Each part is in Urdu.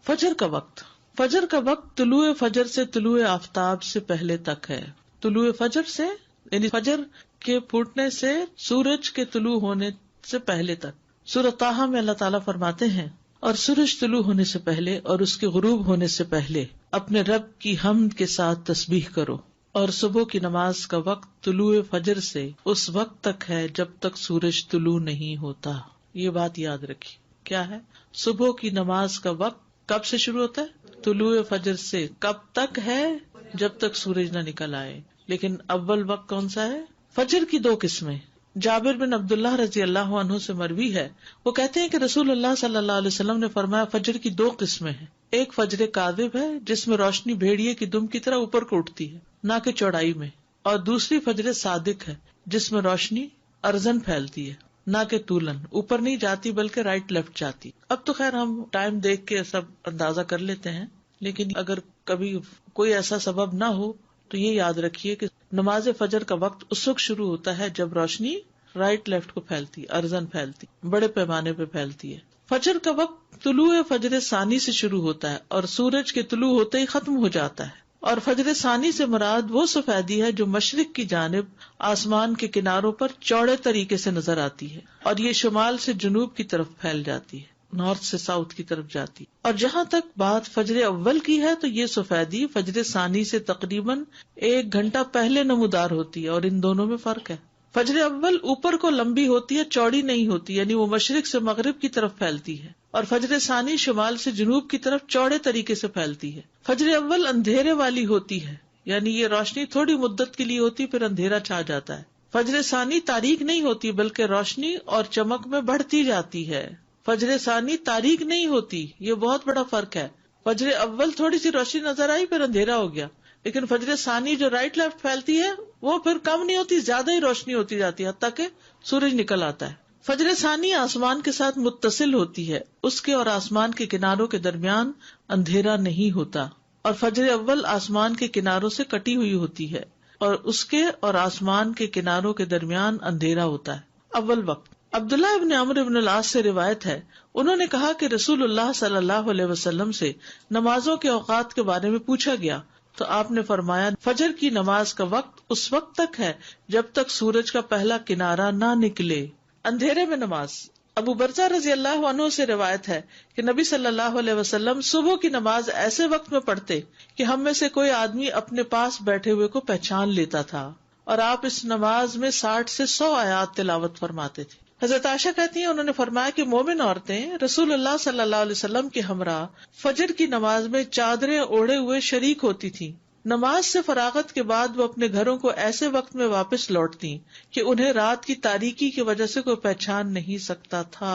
فجر کا وقت، فجر کا وقت طلوع فجر سے طلوع آفتاب سے پہلے تک ہے. طلوع فجر سے یعنی فجر کے پھوٹنے سے سورج کے طلوع ہونے سے پہلے تک. سورۃ طٰہٰ میں اللہ تعالیٰ فرماتے ہیں اور سورج طلوع ہونے سے پہلے اور اس کے غروب ہونے سے پہلے اپنے رب کی حمد کے ساتھ تسبیح کرو، اور صبح کی نماز کا وقت طلوع فجر سے اس وقت تک ہے جب تک سورج طلوع نہیں ہوتا. یہ بات یاد رکھی. کیا ہے؟ صبح کی نماز کا وقت کب سے شروع ہوتا ہے؟ طلوع فجر سے. کب تک ہے؟ جب تک سورج نہ نکل آئے. لیکن اول وقت کون سا ہے؟ فجر کی دو قسمیں. جابر بن عبداللہ رضی اللہ عنہ سے مروی ہے، وہ کہتے ہیں کہ رسول اللہ صلی اللہ علیہ وسلم نے فرمایا فجر کی دو قسمیں ہیں. ایک فجر کاذب ہے جس میں روشنی بھیڑیے کی دم کی طرح اوپر کو اٹھتی ہے نہ کہ چوڑائی میں، اور دوسری فجر صادق ہے جس میں روشنی ارزن پھیلتی ہے نہ کہ طولن، اوپر نہیں جاتی بلکہ رائٹ لیفٹ جاتی. اب تو خیر ہم ٹائم دیکھ کے سب اندازہ کر لیتے ہیں، لیکن اگر کبھی کوئی ایسا سبب نہ ہو تو یہ یاد رکھیے کہ نماز فجر کا وقت اس وقت شروع ہوتا ہے جب روشنی رائٹ لیفٹ کو پھیلتی، ارزن پھیلتی، بڑے پیمانے پہ پھیلتی ہے. فجر کا وقت طلوع فجر ثانی سے شروع ہوتا ہے اور سورج کے طلوع ہوتے ہی ختم ہو جاتا ہے. اور فجر ثانی سے مراد وہ سفیدی ہے جو مشرق کی جانب آسمان کے کناروں پر چوڑے طریقے سے نظر آتی ہے، اور یہ شمال سے جنوب کی طرف پھیل جاتی ہے، نارتھ سے ساؤتھ کی طرف جاتی. اور جہاں تک بات فجر اول کی ہے تو یہ سفیدی فجر ثانی سے تقریباً 1 گھنٹہ پہلے نمودار ہوتی ہے، اور ان دونوں میں فرق ہے. فجر اول اوپر کو لمبی ہوتی ہے، چوڑی نہیں ہوتی، یعنی وہ مشرق سے مغرب کی طرف پھیلتی ہے، اور فجر ثانی شمال سے جنوب کی طرف چوڑے طریقے سے پھیلتی ہے. فجر اول اندھیرے والی ہوتی ہے، یعنی یہ روشنی تھوڑی مدت کے لیے ہوتی پھر اندھیرا چھا جاتا ہے. فجر ثانی تاریک نہیں ہوتی بلکہ روشنی اور چمک میں بڑھتی جاتی ہے. فجر ثانی تاریک نہیں ہوتی، یہ بہت بڑا فرق ہے. فجر اول تھوڑی سی روشنی نظر آئی پھر اندھیرا ہو گیا، لیکن فجر ثانی جو رائٹ لیفٹ پھیلتی ہے وہ پھر کم نہیں ہوتی، زیادہ ہی روشنی ہوتی جاتی ہے حتیٰ کہ سورج نکل آتا ہے. فجر ثانی آسمان کے ساتھ متصل ہوتی ہے، اس کے اور آسمان کے کناروں کے درمیان اندھیرا نہیں ہوتا، اور فجر اول آسمان کے کناروں سے کٹی ہوئی ہوتی ہے اور اس کے اور آسمان کے کناروں کے درمیان اندھیرا ہوتا ہے. اول وقت. عبداللہ ابن عمرو ابن العاص سے روایت ہے، انہوں نے کہا کہ رسول اللہ صلی اللہ علیہ وسلم سے نمازوں کے اوقات کے بارے میں پوچھا گیا تو آپ نے فرمایا فجر کی نماز کا وقت اس وقت تک ہے جب تک سورج کا پہلا کنارہ نہ نکلے. اندھیرے میں نماز. ابو برزہ رضی اللہ عنہ سے روایت ہے کہ نبی صلی اللہ علیہ وسلم صبح کی نماز ایسے وقت میں پڑھتے کہ ہم میں سے کوئی آدمی اپنے پاس بیٹھے ہوئے کو پہچان لیتا تھا، اور آپ اس نماز میں 60 سے 100 آیات تلاوت فرماتے تھے. حضرت عائشہ کہتی ہیں انہوں نے فرمایا کہ مومن عورتیں رسول اللہ صلی اللہ علیہ وسلم کے ہمراہ فجر کی نماز میں چادریں اوڑھے ہوئے شریک ہوتی تھیں. نماز سے فراغت کے بعد وہ اپنے گھروں کو ایسے وقت میں واپس لوٹتی کہ انہیں رات کی تاریکی کی وجہ سے کوئی پہچان نہیں سکتا تھا.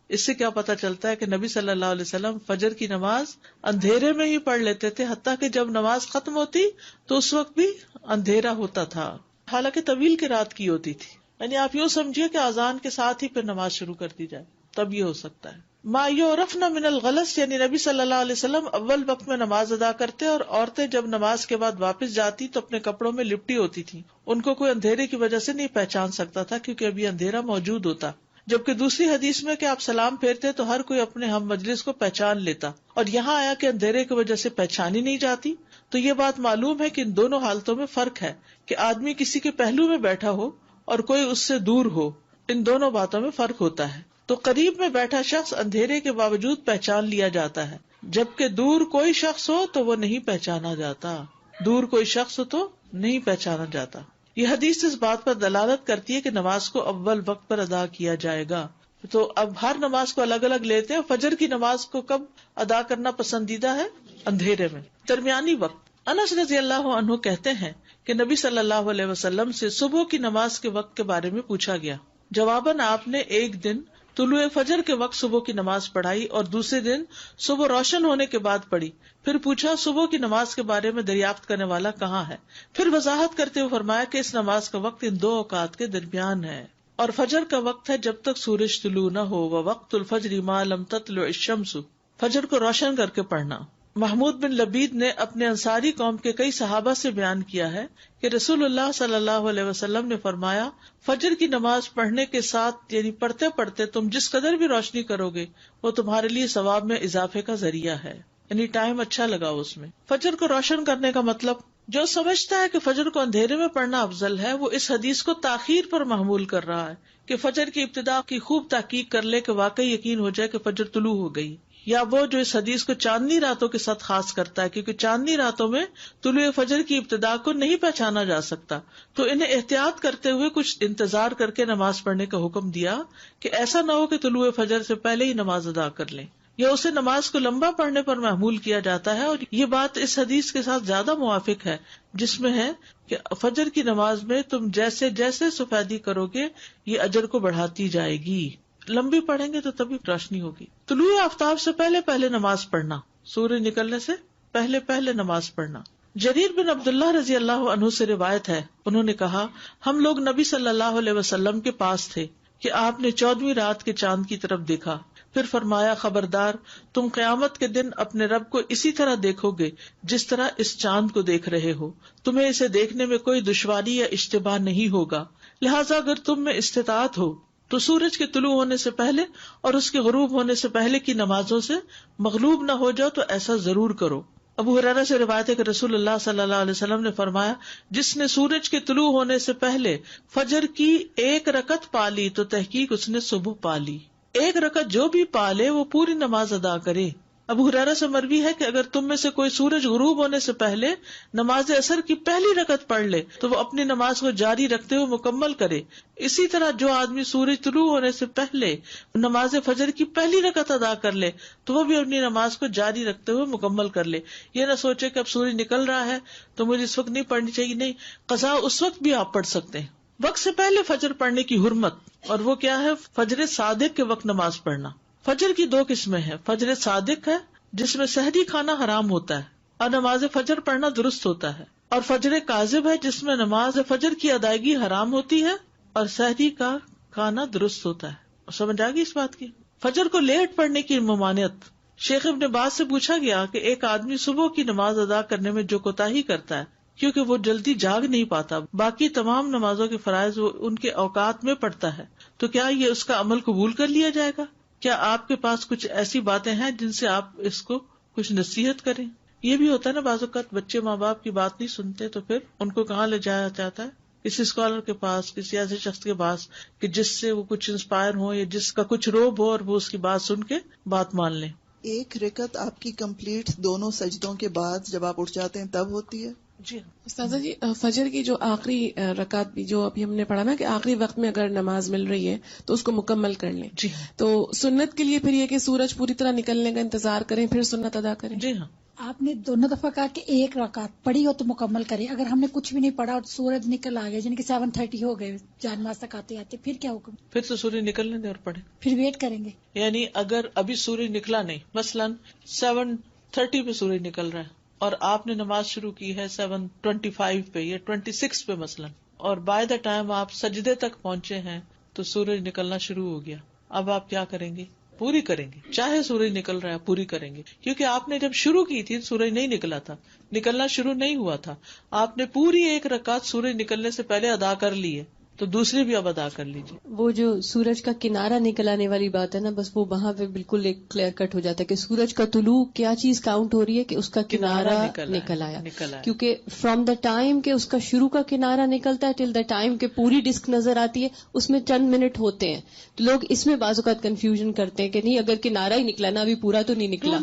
اس سے کیا پتا چلتا ہے کہ نبی صلی اللہ علیہ وسلم فجر کی نماز اندھیرے میں ہی پڑھ لیتے تھے، حتیٰ کہ جب نماز ختم ہوتی تو اس وقت بھی اندھیرا ہوتا تھا، حالانکہ طویل کی رات کی ہوتی تھی. یعنی آپ یوں سمجھیے کہ اذان کے ساتھ ہی پھر نماز شروع کر دی جائے، تب یہ ہو سکتا ہے. ما یعرفن من الغلس، یعنی نبی صلی اللہ علیہ وسلم اول وقت میں نماز ادا کرتے اور عورتیں جب نماز کے بعد واپس جاتی تو اپنے کپڑوں میں لپٹی ہوتی تھی. ان کو کوئی اندھیرے کی وجہ سے نہیں پہچان سکتا تھا کیونکہ ابھی اندھیرا موجود ہوتا. جبکہ دوسری حدیث میں کہ آپ سلام پھیرتے تو ہر کوئی اپنے ہم مجلس کو پہچان لیتا، اور یہاں آیا کہ اندھیرے کی وجہ سے پہچانی نہیں جاتی. تو یہ بات معلوم ہے کہ ان دونوں حالتوں میں فرق ہے کہ آدمی کسی کے پہلو میں بیٹھا ہو اور کوئی اس سے دور ہو، ان دونوں باتوں میں فرق ہوتا ہے. تو قریب میں بیٹھا شخص اندھیرے کے باوجود پہچان لیا جاتا ہے، جبکہ دور کوئی شخص ہو تو وہ نہیں پہچانا جاتا. دور کوئی شخص ہو تو نہیں پہچانا جاتا. یہ حدیث اس بات پر دلالت کرتی ہے کہ نماز کو اول وقت پر ادا کیا جائے گا. تو اب ہر نماز کو الگ الگ لیتے ہیں. فجر کی نماز کو کب ادا کرنا پسندیدہ ہے؟ اندھیرے میں. درمیانی وقت. انس رضی اللہ عنہ کہتے ہیں کہ نبی صلی اللہ علیہ وسلم سے صبح کی نماز کے وقت کے بارے میں پوچھا گیا. جواباً آپ نے ایک دن طلوع فجر کے وقت صبح کی نماز پڑھائی اور دوسرے دن صبح روشن ہونے کے بعد پڑھی. پھر پوچھا صبح کی نماز کے بارے میں دریافت کرنے والا کہاں ہے؟ پھر وضاحت کرتے ہوئے فرمایا کہ اس نماز کا وقت ان 2 اوقات کے درمیان ہے، اور فجر کا وقت ہے جب تک سورج طلوع نہ ہو. وقت الفجر ما لم تطلع الشمس، فجر کو روشن کر کے پڑھنا. محمود بن لبید نے اپنے انصاری قوم کے کئی صحابہ سے بیان کیا ہے کہ رسول اللہ صلی اللہ علیہ وسلم نے فرمایا، فجر کی نماز پڑھنے کے ساتھ یعنی پڑھتے پڑھتے تم جس قدر بھی روشنی کرو گے وہ تمہارے لیے ثواب میں اضافے کا ذریعہ ہے، یعنی ٹائم اچھا لگا اس میں۔ فجر کو روشن کرنے کا مطلب، جو سمجھتا ہے کہ فجر کو اندھیرے میں پڑھنا افضل ہے وہ اس حدیث کو تاخیر پر محمول کر رہا ہے کہ فجر کی ابتدا کی خوب تحقیق کر لے کہ واقعی یقین ہو جائے کہ فجر طلوع ہو گئی، یا وہ جو اس حدیث کو چاندنی راتوں کے ساتھ خاص کرتا ہے کیونکہ چاندنی راتوں میں طلوع فجر کی ابتدا کو نہیں پہچانا جا سکتا، تو انہیں احتیاط کرتے ہوئے کچھ انتظار کر کے نماز پڑھنے کا حکم دیا کہ ایسا نہ ہو کہ طلوع فجر سے پہلے ہی نماز ادا کر لیں، یا اسے نماز کو لمبا پڑھنے پر محمول کیا جاتا ہے۔ اور یہ بات اس حدیث کے ساتھ زیادہ موافق ہے جس میں ہے کہ فجر کی نماز میں تم جیسے جیسے سفیدی کرو گے یہ اجر کو بڑھاتی جائے گی، لمبی پڑھیں گے تو تبھی روشنی ہوگی۔ طلوع آفتاب سے پہلے پہلے نماز پڑھنا، سورج نکلنے سے پہلے پہلے نماز پڑھنا۔ جریر بن عبداللہ رضی اللہ عنہ سے روایت ہے، انہوں نے کہا، ہم لوگ نبی صلی اللہ علیہ وسلم کے پاس تھے کہ آپ نے 14ویں رات کے چاند کی طرف دیکھا، پھر فرمایا، خبردار، تم قیامت کے دن اپنے رب کو اسی طرح دیکھو گے جس طرح اس چاند کو دیکھ رہے ہو، تمہیں اسے دیکھنے میں کوئی دشواری یا اشتباہ نہیں ہوگا، لہٰذا اگر تم میں استطاعت ہو تو سورج کے طلوع ہونے سے پہلے اور اس کے غروب ہونے سے پہلے کی نمازوں سے مغلوب نہ ہو جاؤ تو ایسا ضرور کرو۔ ابو ہریرہ سے روایت ہے کہ رسول اللہ صلی اللہ علیہ وسلم نے فرمایا، جس نے سورج کے طلوع ہونے سے پہلے فجر کی 1 رکعت پا لی تو تحقیق اس نے صبح پا لی۔ 1 رکعت جو بھی پا لے وہ پوری نماز ادا کرے۔ ابو ہریرہ سے مروی ہے کہ اگر تم میں سے کوئی سورج غروب ہونے سے پہلے نماز عصر کی پہلی رکعت پڑھ لے تو وہ اپنی نماز کو جاری رکھتے ہوئے مکمل کرے، اسی طرح جو آدمی سورج طلوع ہونے سے پہلے نماز فجر کی پہلی رکعت ادا کر لے تو وہ بھی اپنی نماز کو جاری رکھتے ہوئے مکمل کر لے۔ یہ نہ سوچے کہ اب سورج نکل رہا ہے تو مجھے اس وقت نہیں پڑھنی چاہیے، نہیں، قضا اس وقت بھی آپ پڑھ سکتے ہیں۔ وقت سے پہلے فجر پڑھنے کی حرمت، اور وہ کیا ہے؟ فجر صادق کے وقت نماز پڑھنا۔ فجر کی 2 قسمیں ہیں، فجر صادق ہے جس میں سحری کھانا حرام ہوتا ہے اور نماز فجر پڑھنا درست ہوتا ہے، اور فجر کاذب ہے جس میں نماز فجر کی ادائیگی حرام ہوتی ہے اور سحری کا کھانا درست ہوتا ہے۔ سمجھ آ گئی اس بات کی؟ فجر کو لیٹ پڑھنے کی ممانعت۔ شیخ ابن باز سے پوچھا گیا کہ ایک آدمی صبح کی نماز ادا کرنے میں جو کوتاہی کرتا ہے کیونکہ وہ جلدی جاگ نہیں پاتا، باقی تمام نمازوں کے فرائض وہ ان کے اوقات میں پڑھتا ہے، تو کیا یہ اس کا عمل قبول کر لیا جائے گا؟ کیا آپ کے پاس کچھ ایسی باتیں ہیں جن سے آپ اس کو کچھ نصیحت کریں؟ یہ بھی ہوتا ہے نا، بعض اوقات بچے ماں باپ کی بات نہیں سنتے تو پھر ان کو کہاں لے جایا جاتا ہے؟ کسی اسکالر کے پاس، کسی ایسے شخص کے پاس کہ جس سے وہ کچھ انسپائر ہو یا جس کا کچھ روب ہو اور وہ اس کی بات سن کے بات مان لیں۔ 1 رکعت آپ کی کمپلیٹ دونوں سجدوں کے بعد جب آپ اٹھ جاتے ہیں تب ہوتی ہے؟ جی استاذہ جی، فجر کی جو آخری رکعت بھی جو ابھی ہم نے پڑھا نا کہ آخری وقت میں اگر نماز مل رہی ہے تو اس کو مکمل کر لیں، جی تو سنت کے لیے پھر یہ کہ سورج پوری طرح نکلنے کا انتظار کریں پھر سنت ادا کریں؟ جی ہاں، آپ نے دونوں دفعہ کہا کہ 1 رکعت پڑھی ہو تو مکمل کریں، اگر ہم نے کچھ بھی نہیں پڑھا اور سورج نکل آ گیا یعنی کہ 7:30 ہو گئے جان نماز تک آتے آتے، پھر کیا حکم؟ پھر تو سورج نکلنے دیں اور پڑھیں۔ پھر ویٹ کریں گے؟ یعنی اگر ابھی سورج نکلا نہیں، مثلاً 7:30 پہ سورج نکل رہا ہے اور آپ نے نماز شروع کی ہے 7:25 پہ یا 26 پہ مثلاً، اور بائی دا ٹائم آپ سجدے تک پہنچے ہیں تو سورج نکلنا شروع ہو گیا، اب آپ کیا کریں گے؟ پوری کریں گے، چاہے سورج نکل رہا ہے پوری کریں گے، کیونکہ آپ نے جب شروع کی تھی سورج نہیں نکلا تھا، نکلنا شروع نہیں ہوا تھا، آپ نے پوری 1 رکعت سورج نکلنے سے پہلے ادا کر لی ہے تو دوسری بھی اب ادا کر لیجیے۔ وہ جو سورج کا کنارہ نکل آنے والی بات ہے نا، بس وہ وہاں پہ بالکل ایک کلیئر کٹ ہو جاتا ہے کہ سورج کا طلوع کیا چیز کاؤنٹ ہو رہی ہے کہ اس کا کنارہ نکل آیا، کیونکہ فرام دا ٹائم کہ اس کا شروع کا کنارہ نکلتا ہے ٹل دا ٹائم کہ پوری ڈسک نظر آتی ہے اس میں چند منٹ ہوتے ہیں، تو لوگ اس میں بعض اوقات کنفیوژن کرتے ہیں کہ نہیں اگر کنارہ ہی نکلا نا ابھی پورا تو نہیں نکلا،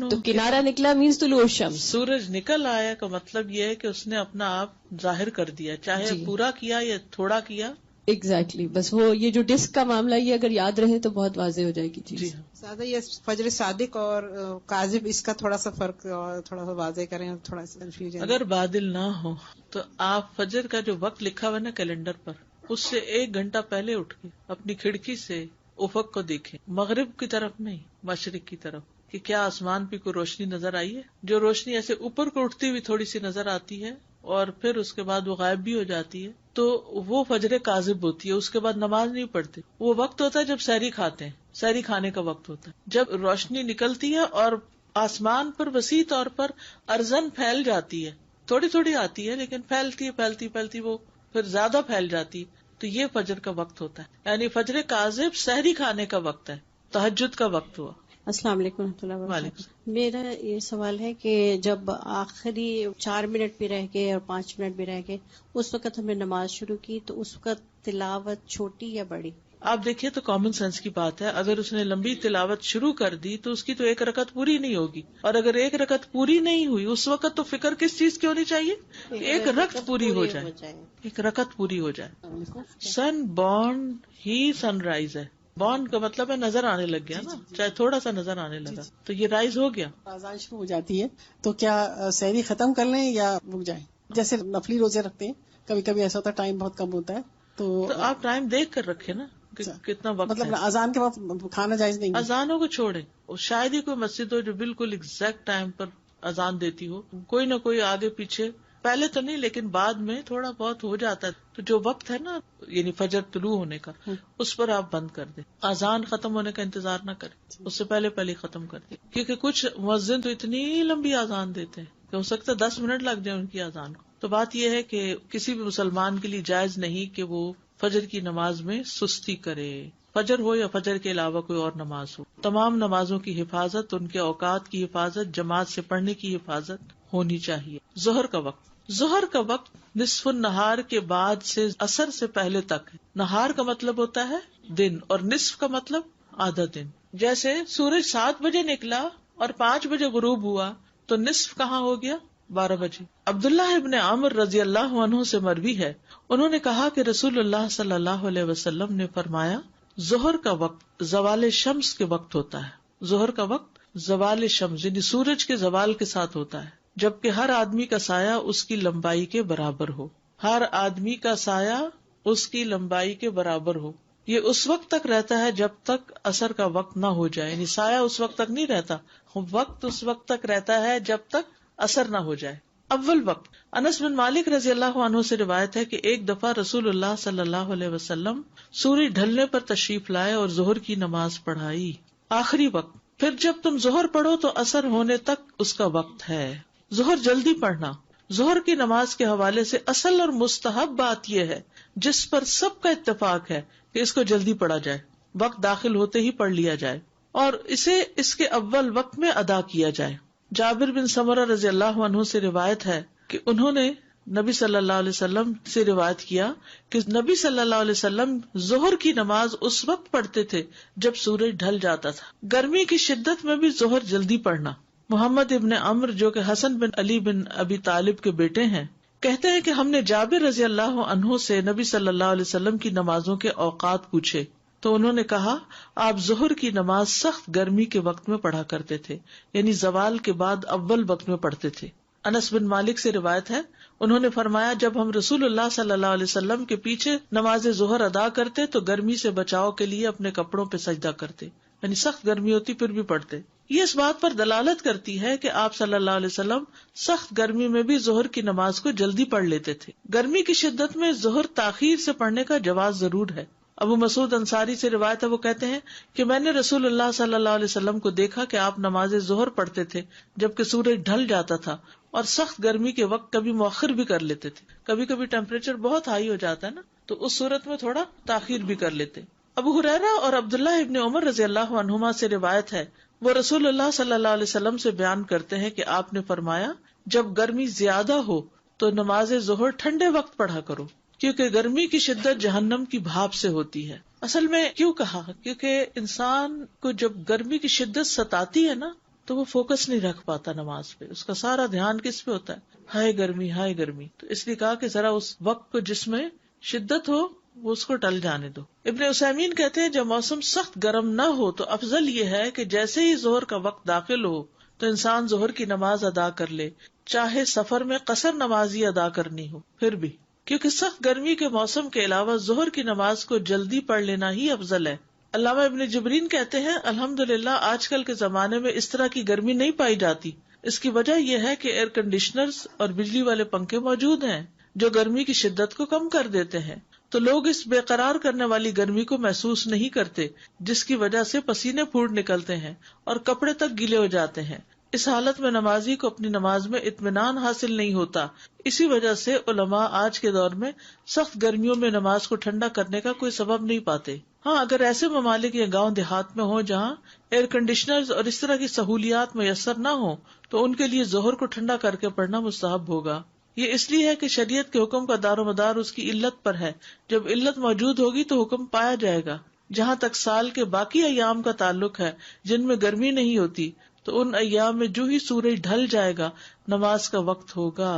تو کنارہ نکلا مینس طلوع الشمس، سورج نکل آیا کا مطلب یہ ہے کہ اس نے اپنا آپ ظاہر کر دیا، چاہے پورا کیا یا تھوڑا کیا۔ ایگزیکٹلی، بس وہ یہ جو ڈسک کا معاملہ یہ اگر یاد رہے تو بہت واضح ہو جائے گی چیز۔ جی زیادہ یہ فجر صادق اور کاذب اس کا تھوڑا سا فرق اور تھوڑا سا واضح کریں، تھوڑا سا کنفیوژن۔ اگر بادل نہ ہو تو آپ فجر کا جو وقت لکھا ہوا نا کیلنڈر پر، اس سے 1 گھنٹہ پہلے اٹھ کے اپنی کھڑکی سے افق کو دیکھیں، مغرب کی طرف نہیں، مشرق کی طرف، کہ کیا آسمان پہ کوئی روشنی نظر آئی ہے۔ جو روشنی ایسے اوپر کو اٹھتی ہوئی تھوڑی سی نظر آتی ہے اور پھر اس کے بعد وہ غائب بھی ہو جاتی ہے تو وہ فجر کاذب ہوتی ہے، اس کے بعد نماز نہیں پڑھتے۔ وہ وقت ہوتا ہے جب سحری کھاتے ہیں، سحری کھانے کا وقت ہوتا ہے، جب روشنی نکلتی ہے اور آسمان پر وسیع طور پر ارزن پھیل جاتی ہے، تھوڑی تھوڑی آتی ہے لیکن پھیلتی وہ پھر زیادہ پھیل جاتی. تو یہ فجر کا وقت ہوتا ہے، یعنی فجر کاذب سحری کھانے کا وقت ہے، تہجد کا وقت ہوا. السلام علیکم ورحمۃ اللہ وبرکاتہ. میرا یہ سوال ہے کہ جب آخری 4 منٹ بھی رہ گئے اور 5 منٹ بھی رہ گئے، اس وقت ہم نے نماز شروع کی تو اس وقت تلاوت چھوٹی یا بڑی؟ آپ دیکھیے تو کامن سینس کی بات ہے، اگر اس نے لمبی تلاوت شروع کر دی تو اس کی تو 1 رکعت پوری نہیں ہوگی، اور اگر 1 رکعت پوری نہیں ہوئی اس وقت تو فکر کس چیز کی ہونی چاہیے؟ 1 رکعت پوری ہو جائے، 1 رکعت پوری ہو جائے. سن بورن ہی سن رائز ہے، بورن کا مطلب ہے نظر آنے لگ گیا نا، چاہے تھوڑا سا نظر آنے لگا تو یہ رائز ہو گیا. اذان شروع ہو جاتی ہے تو کیا سحری ختم کر لیں یا رک جائیں؟ جیسے نفلی روزے رکھتے ہیں، کبھی کبھی ایسا ہوتا ہے ٹائم بہت کم ہوتا ہے تو آپ ٹائم دیکھ کر رکھے نا کتنا وقت، مطلب اذان کے وقت کھانا جائز نہیں؟ اذانوں کو چھوڑیں، اور شاید ہی کوئی مسجد ہو جو بالکل ایگزیکٹ ٹائم پر اذان دیتی ہو، کوئی نہ کوئی آگے پیچھے، پہلے تو نہیں لیکن بعد میں تھوڑا بہت ہو جاتا ہے. تو جو وقت ہے نا یعنی فجر طلوع ہونے کا، اس پر آپ بند کر دیں، اذان ختم ہونے کا انتظار نہ کریں، اس سے پہلے ختم کر دیں. کیونکہ کچھ مؤذن تو اتنی لمبی اذان دیتے ہیں کہ ہو سکتا ہے 10 منٹ لگ جائے ان کی اذان کو. تو بات یہ ہے کہ کسی بھی مسلمان کے لیے جائز نہیں کہ وہ فجر کی نماز میں سستی کرے، فجر ہو یا فجر کے علاوہ کوئی اور نماز ہو. تمام نمازوں کی حفاظت، ان کے اوقات کی حفاظت، جماعت سے پڑھنے کی حفاظت ہونی چاہیے. ظہر کا وقت نصف النہار کے بعد سے عصر سے پہلے تک ہے. نہار کا مطلب ہوتا ہے دن اور نصف کا مطلب آدھا دن. جیسے سورج 7 بجے نکلا اور 5 بجے غروب ہوا تو نصف کہاں ہو گیا؟ 12 بجے. عبداللہ ابن عمر رضی اللہ عنہ سے مروی ہے، انہوں نے کہا کہ رسول اللہ صلی اللہ علیہ وسلم نے فرمایا ظہر کا وقت زوال شمس کے وقت ہوتا ہے. ظہر کا وقت زوال شمس یعنی سورج کے زوال کے ساتھ ہوتا ہے، جبکہ ہر آدمی کا سایہ اس کی لمبائی کے برابر ہو. ہر آدمی کا سایہ اس کی لمبائی کے برابر ہو. یہ اس وقت تک رہتا ہے جب تک عصر کا وقت نہ ہو جائے، یعنی سایہ اس وقت تک نہیں رہتا، وقت اس وقت تک رہتا ہے جب تک عصر نہ ہو جائے. اول وقت انس بن مالک رضی اللہ عنہ سے روایت ہے کہ ایک دفعہ رسول اللہ صلی اللہ علیہ وسلم سورج ڈھلنے پر تشریف لائے اور ظہر کی نماز پڑھائی. آخری وقت پھر جب تم ظہر پڑھو تو عصر ہونے تک اس کا وقت ہے. ظہر جلدی پڑھنا. ظہر کی نماز کے حوالے سے اصل اور مستحب بات یہ ہے جس پر سب کا اتفاق ہے کہ اس کو جلدی پڑھا جائے، وقت داخل ہوتے ہی پڑھ لیا جائے اور اسے اس کے اول وقت میں ادا کیا جائے. جابر بن سمرہ رضی اللہ عنہ سے روایت ہے کہ انہوں نے نبی صلی اللہ علیہ وسلم سے روایت کیا کہ نبی صلی اللہ علیہ وسلم ظہر کی نماز اس وقت پڑھتے تھے جب سورج ڈھل جاتا تھا. گرمی کی شدت میں بھی ظہر جلدی پڑھنا. محمد ابن عمر جو کہ حسن بن علی بن ابی طالب کے بیٹے ہیں کہتے ہیں کہ ہم نے جابر رضی اللہ عنہ سے نبی صلی اللہ علیہ وسلم کی نمازوں کے اوقات پوچھے تو انہوں نے کہا آپ ظہر کی نماز سخت گرمی کے وقت میں پڑھا کرتے تھے، یعنی زوال کے بعد اول وقت میں پڑھتے تھے. انس بن مالک سے روایت ہے انہوں نے فرمایا جب ہم رسول اللہ صلی اللہ علیہ وسلم کے پیچھے نماز ظہر ادا کرتے تو گرمی سے بچاؤ کے لیے اپنے کپڑوں پہ سجدہ کرتے، یعنی سخت گرمی ہوتی پھر بھی پڑھتے. یہ اس بات پر دلالت کرتی ہے کہ آپ صلی اللہ علیہ وسلم سخت گرمی میں بھی ظہر کی نماز کو جلدی پڑھ لیتے تھے. گرمی کی شدت میں ظہر تاخیر سے پڑھنے کا جواز ضرور ہے. ابو مسعود انصاری سے روایت ہے وہ کہتے ہیں کہ میں نے رسول اللہ صلی اللہ علیہ وسلم کو دیکھا کہ آپ نماز ظہر پڑھتے تھے جبکہ سورج ڈھل جاتا تھا اور سخت گرمی کے وقت کبھی مؤخر بھی کر لیتے تھے. کبھی کبھی ٹیمپریچر بہت ہائی ہو جاتا ہے نا تو اس صورت میں تھوڑا تاخیر بھی کر لیتے. ابو ہریرہ اور عبداللہ ابن عمر رضی اللہ عنہما سے روایت ہے وہ رسول اللہ صلی اللہ علیہ وسلم سے بیان کرتے ہیں کہ آپ نے فرمایا جب گرمی زیادہ ہو تو نماز ظہر ٹھنڈے وقت پڑھا کرو کیونکہ گرمی کی شدت جہنم کی بھاپ سے ہوتی ہے. اصل میں کیوں کہا؟ کیونکہ انسان کو جب گرمی کی شدت ستاتی ہے نا تو وہ فوکس نہیں رکھ پاتا نماز پہ، اس کا سارا دھیان کس پہ ہوتا ہے؟ ہائے گرمی ہائے گرمی. تو اس لیے کہا کہ ذرا اس وقت کو جس میں شدت ہو وہ اس کو ٹل جانے دو. ابن عثیمین کہتے ہیں جب موسم سخت گرم نہ ہو تو افضل یہ ہے کہ جیسے ہی ظہر کا وقت داخل ہو تو انسان ظہر کی نماز ادا کر لے، چاہے سفر میں قصر نماز ہی ادا کرنی ہو پھر بھی، کیونکہ سخت گرمی کے موسم کے علاوہ ظہر کی نماز کو جلدی پڑھ لینا ہی افضل ہے. علامہ ابن جبرین کہتے ہیں الحمدللہ آج کل کے زمانے میں اس طرح کی گرمی نہیں پائی جاتی. اس کی وجہ یہ ہے کہ ایئر کنڈیشنرز اور بجلی والے پنکھے موجود ہیں جو گرمی کی شدت کو کم کر دیتے ہیں، تو لوگ اس بے قرار کرنے والی گرمی کو محسوس نہیں کرتے جس کی وجہ سے پسینے پھوٹ نکلتے ہیں اور کپڑے تک گیلے ہو جاتے ہیں. اس حالت میں نمازی کو اپنی نماز میں اطمینان حاصل نہیں ہوتا. اسی وجہ سے علماء آج کے دور میں سخت گرمیوں میں نماز کو ٹھنڈا کرنے کا کوئی سبب نہیں پاتے. ہاں، اگر ایسے ممالک یا گاؤں دیہات میں ہوں جہاں ایئر کنڈیشنرز اور اس طرح کی سہولیات میسر نہ ہوں تو ان کے لیے ظہر کو ٹھنڈا کر کے پڑھنا مستحب ہوگا. یہ اس لیے ہے کہ شریعت کے حکم کا دار و مدار اس کی علت پر ہے. جب علت موجود ہوگی تو حکم پایا جائے گا. جہاں تک سال کے باقی ایام کا تعلق ہے جن میں گرمی نہیں ہوتی تو ان ایام میں جو ہی سورج ڈھل جائے گا نماز کا وقت ہوگا.